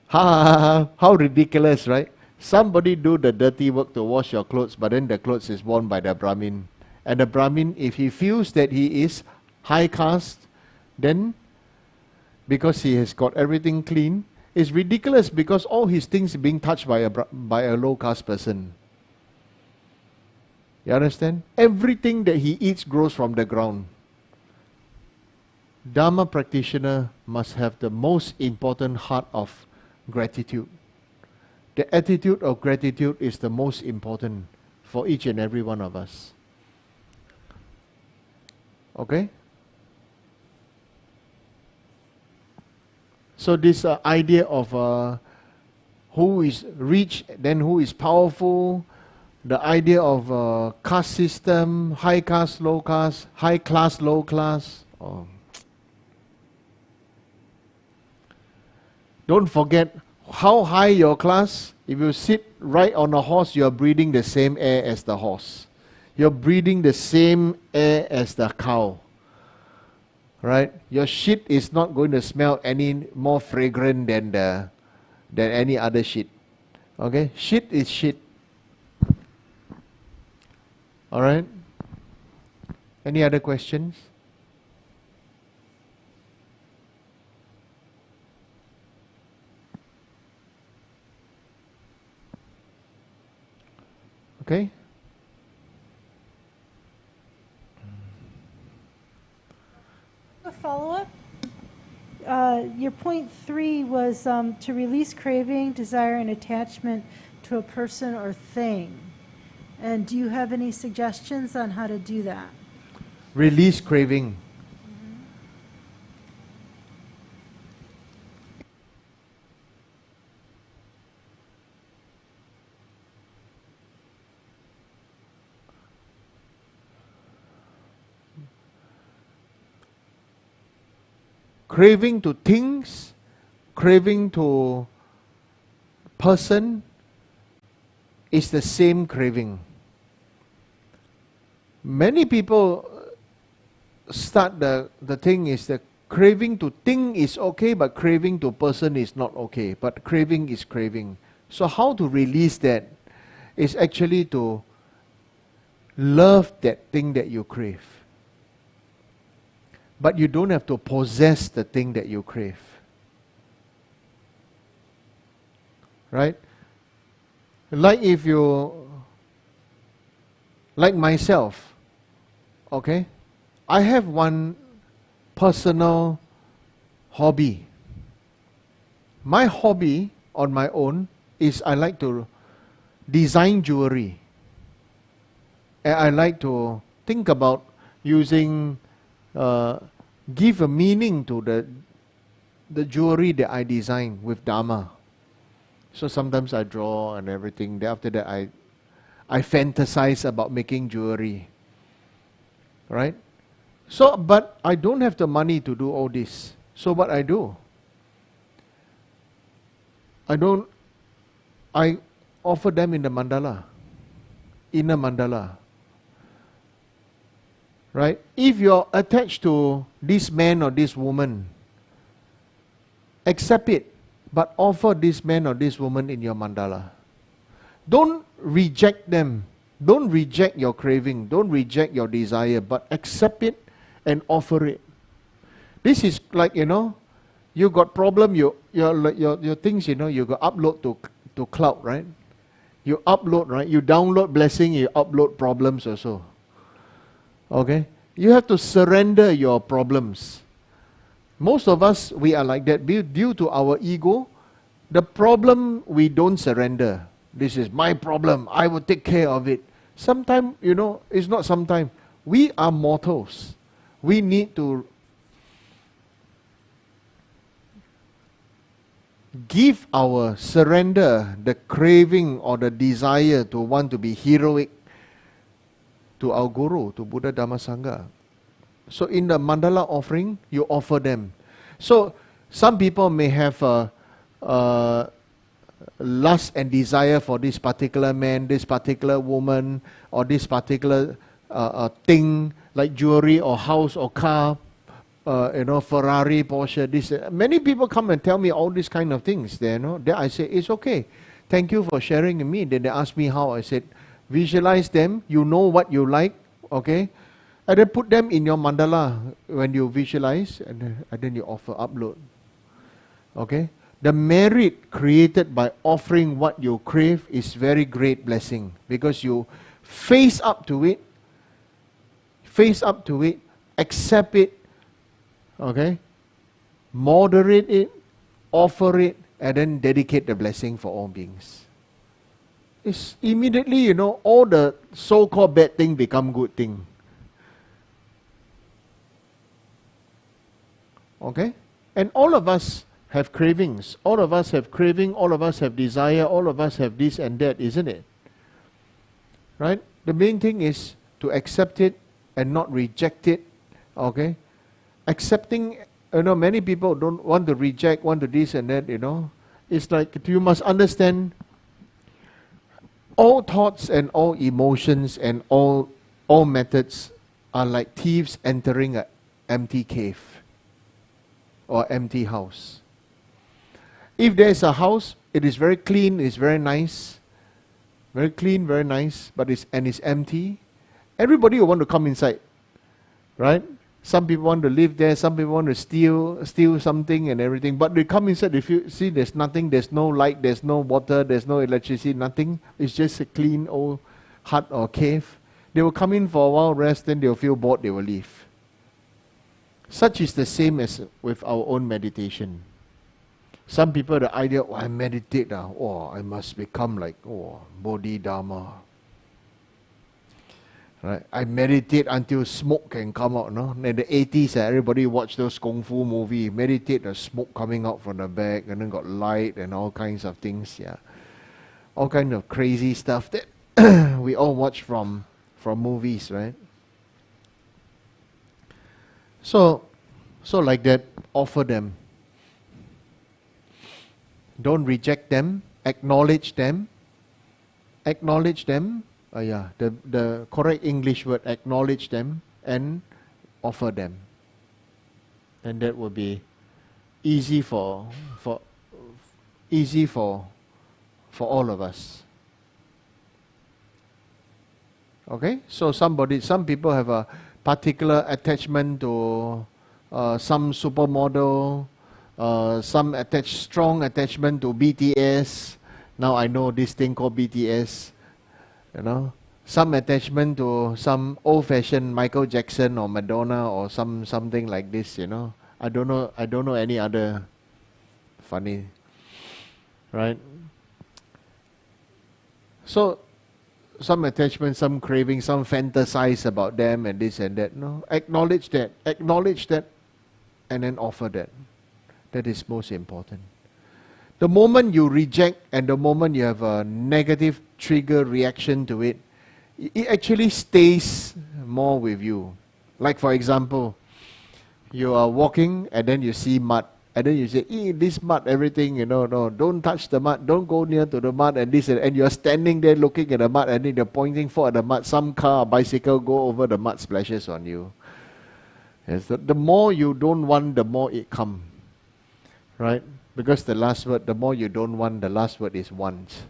How ridiculous, right? Somebody do the dirty work to wash your clothes, but then the clothes is worn by the Brahmin. And the Brahmin, if he feels that he is high caste, then because he has got everything clean, it's ridiculous because all his things are being touched by a low caste person. You understand? Everything that he eats grows from the ground. Dharma practitioner must have the most important heart of gratitude. The attitude of gratitude is the most important for each and every one of us. Okay? So this idea of who is rich, then who is powerful, the idea of caste system, high caste, low caste, high class, low class, Oh. Don't forget how high your class. If you sit right on a horse, you are breathing the same air as the horse. You're breathing the same air as the cow. Right? Your shit is not going to smell any more fragrant than any other shit. Okay? Shit is shit. Alright? Any other questions? Okay? A follow-up? Your point 3 was to release craving, desire, and attachment to a person or thing. And do you have any suggestions on how to do that? Release craving. Craving to things, craving to person is the same craving. Many people start the thing is that craving to thing is okay, but craving to person is not okay. But craving is craving. So how to release that is actually to love that thing that you crave. But you don't have to possess the thing that you crave. Right? Like if you, like myself, okay? I have one personal hobby. My hobby on my own is I like to design jewelry. And I like to think about using give a meaning to the jewelry that I design with Dharma. So sometimes I draw and everything. Then after that I fantasize about making jewelry. Right? So, but I don't have the money to do all this. So what I do? I offer them in the mandala. Inner mandala. Right? If you're attached to this man or this woman, accept it, but offer this man or this woman in your mandala. Don't reject them. Don't reject your craving. Don't reject your desire, but accept it and offer it. This is like, you got problem, your things, you got upload to cloud, right? You upload, right? You download blessing, you upload problems also. Okay? You have to surrender your problems. Most of us, we are like that. Due to our ego, the problem we don't surrender. This is my problem. I will take care of it. Sometimes, it's not sometimes. We are mortals. We need to give our surrender, the craving or the desire to want to be heroic to our Guru, to Buddha, Dhamma, Sangha. So in the mandala offering, you offer them. So some people may have lust and desire for this particular man, this particular woman, or this particular thing, like jewelry or house or car, Ferrari, Porsche, this. Many people come and tell me all these kind of things. Then I say, it's okay. Thank you for sharing with me. Then they ask me how. I said, visualize them. You know what you like, okay? And then put them in your mandala when you visualize, and then you offer, upload. Okay? The merit created by offering what you crave is very great blessing, because you face up to it, accept it, okay? Moderate it, offer it, and then dedicate the blessing for all beings. It's immediately, all the so-called bad thing become good thing. Okay? And all of us have cravings. All of us have craving. All of us have desire. All of us have this and that, isn't it? Right? The main thing is to accept it and not reject it. Okay? accepting, many people don't want to reject, want to this and that, It's like you must understand all thoughts and all emotions and all methods are like thieves entering an empty cave or empty house. If there's a house, it is very clean, it's very nice, very clean, very nice, but it's empty. Everybody will want to come inside, right? Some people want to live there, some people want to steal something and everything. But they come inside, if you see there's nothing, there's no light, there's no water, there's no electricity, nothing. It's just a clean old hut or cave. They will come in for a while, rest, then they'll feel bored, they will leave. Such is the same as with our own meditation. Some people, the idea, I meditate, I must become like, Bodhi-Dharma. Right? I meditate until smoke can come out. No? In the 80s, everybody watched those Kung Fu movies. Meditate, the smoke coming out from the back, and then got light and all kinds of things. Yeah, all kind of crazy stuff that we all watch from movies, right? So like that, offer them. Don't reject them. Acknowledge them. Acknowledge them. The correct English word, acknowledge them and offer them. And that will be easy for all of us. Okay? So some people have a particular attachment to some supermodel, some strong attachment to BTS. Now I know this thing called BTS. Some attachment to some old-fashioned Michael Jackson or Madonna or something like this. I don't know any other funny, right? So some attachment, some craving, some fantasize about them and this and that. No, acknowledge that, and then offer that. That is most important. The moment you reject and the moment you have a negative trigger reaction to it, it actually stays more with you. Like for example, you are walking and then you see mud. And then you say, this mud, everything, no, don't touch the mud, don't go near to the mud and this and you're standing there looking at the mud and then you're pointing forward at the mud. Some car or bicycle go over the mud, splashes on you. Yes, the more you don't want, the more it comes. Right? Because the last word, the more you don't want, the last word is want.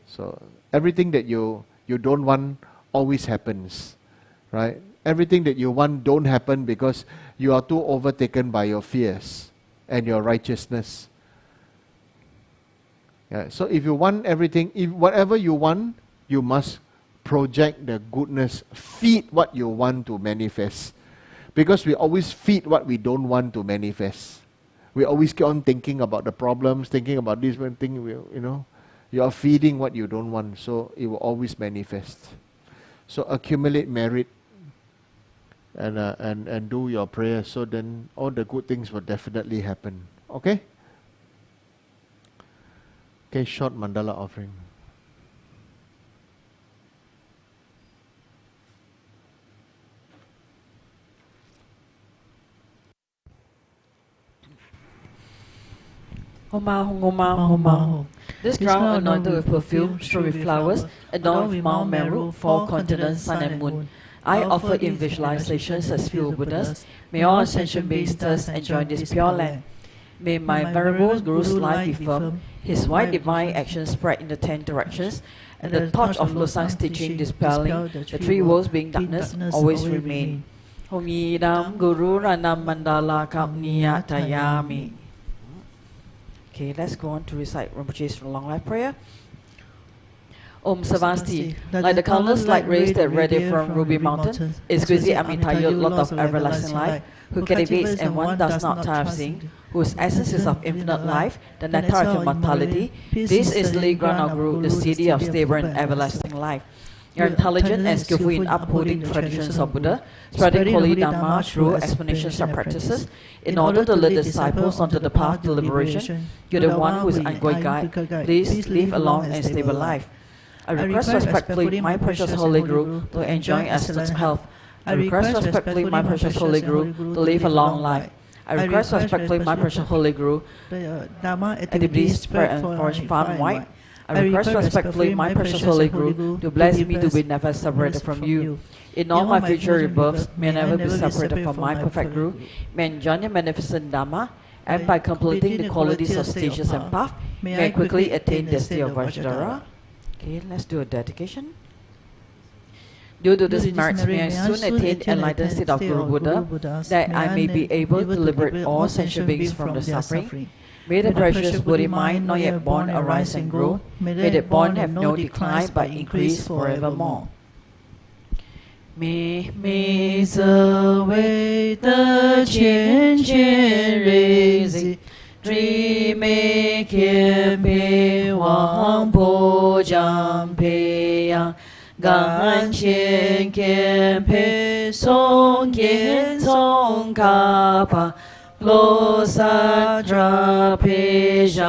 So everything that you don't want always happens. Right? Everything that you want don't happen because you are too overtaken by your fears and your righteousness. Yeah, so if you want everything, if whatever you want, you must project the goodness, feed what you want to manifest. Because we always feed what we don't want to manifest. We always keep on thinking about the problems, thinking about this one thing, you are feeding what you don't want, so it will always manifest. So accumulate merit and do your prayer, so then all the good things will definitely happen. Okay? Okay, short mandala offering. This ground anointed with perfume, strewn with flowers, adorned with Mount Meru, 4 continents, sun and moon. I offer in visualizations as fuel Buddhas. May all ascension beings thus enjoy this pure land. May my venerable Guru's life be firm, his wide divine actions spread in the 10 directions, and the torch of Losang's teaching dispelling the 3 worlds being darkness always remain. Om Yidam Guru Ranam Mandala Kapniyatayami. Okay, let's go on to recite Rinpoche's long life prayer. Om Savasti, like the countless light rays that radiate from Ruby Mountain, exquisite Amitabha, Lord of everlasting life, who cultivates and one does not tire of seeing, whose essence is of infinite life, the nectar of immortality. This is the ground of Guru, the city of stable and everlasting life. You are intelligent and skillful in upholding traditions of Buddha, spreading holy Dharma through explanations of practices, in order to lead disciples onto the path to liberation. You are the one who is ungoing guide. Please live a long and stable life. I request respectfully my precious Holy Guru to enjoy absolute health, I request respectfully my precious Holy Guru to live a long life. I request respectfully my precious Holy Guru Dharma activities spread and forge far and wide. I request respectfully my precious Holy Guru to bless me to be never separated from you. In all my future rebirths, may I never be separated from my perfect Guru. May I enjoy the magnificent Dharma, and by completing the qualities of stages and path, may I quickly attain the state of Vajrayana. Okay, let's do a dedication. Due to this merit, may I soon attain enlightened state of Guru Buddha, that I may be able to liberate all sentient beings from the suffering. May the precious Buddha mind not yet born arise and grow. May the born have no decline but increase forevermore. 每每则为的千千瑞子，追美天培王婆将培养，感千天培松天松卡帕。罗萨扎培沙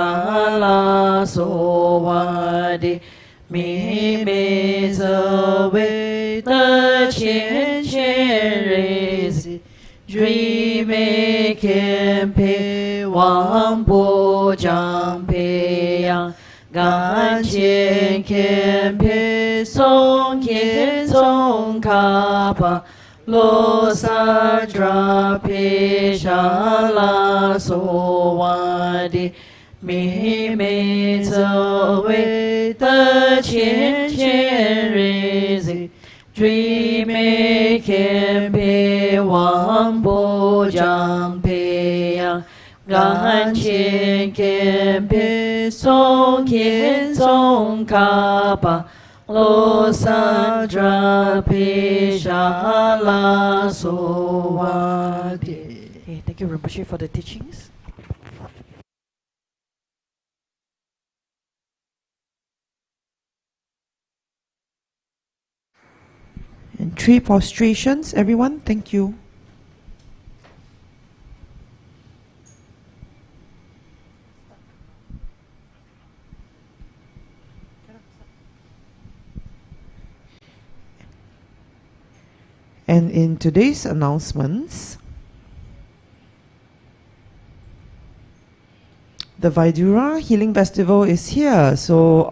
拉索瓦迪，弥弥则为的千千瑞子，追美天培王婆将培养，感千天培松天松卡帕。罗萨扎皮沙拉索瓦迪，弥弥则为的千千日子，追美天培王婆将培养，感千天培松天松卡巴。罗萨扎皮沙拉索瓦迪。Thank you, Rinpoche, for the teachings. And 3 prostrations, everyone. Thank you. And in today's announcements, the Vajrayana Healing Festival is here. So,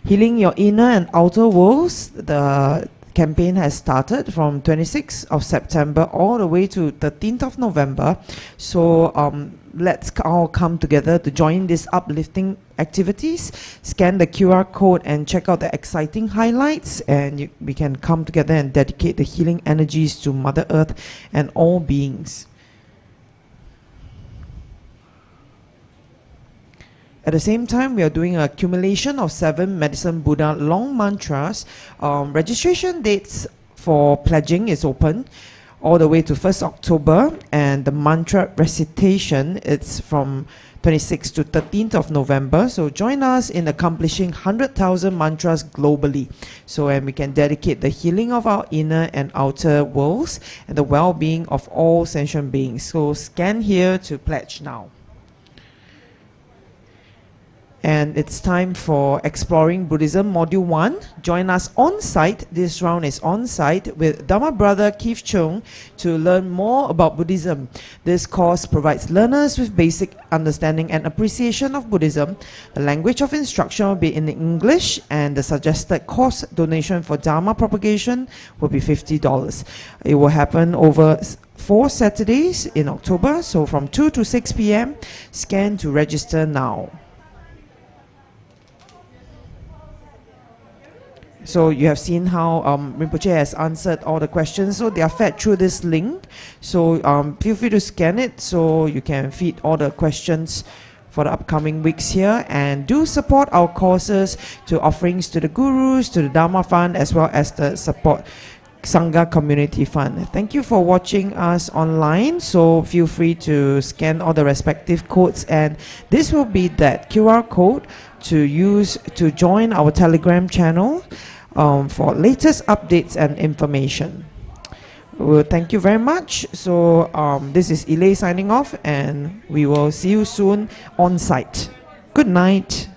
healing your inner and outer worlds, the campaign has started from 26th of September all the way to 13th of November. So, let's all come together to join these uplifting activities. Scan the QR code and check out the exciting highlights, and we can come together and dedicate the healing energies to Mother Earth and all beings. At the same time, we are doing an accumulation of 7 Medicine Buddha long mantras. Registration dates for pledging is open all the way to 1st October, and the mantra recitation, it's from 26th to 13th of November. So join us in accomplishing 100,000 mantras globally. So, and we can dedicate the healing of our inner and outer worlds and the well-being of all sentient beings. So scan here to pledge now. And it's time for Exploring Buddhism Module 1. Join us on site. This round is on site with Dharma brother Keith Chung to learn more about Buddhism. This course provides learners with basic understanding and appreciation of Buddhism. The language of instruction will be in English, and the suggested course donation for Dharma propagation will be $50. It will happen over 4 Saturdays in October, so from 2 to 6 p.m. Scan to register now. So you have seen how Rinpoche has answered all the questions. So they are fed through this link. So feel free to scan it so you can feed all the questions for the upcoming weeks here. And do support our courses to offerings to the gurus, to the Dharma Fund, as well as the support Sangha Community Fund. Thank you for watching us online. So feel free to scan all the respective codes. And this will be that QR code to use to join our Telegram channel for latest updates and information. Well, thank you very much. So this is Ile signing off, and we will see you soon on site. Good night.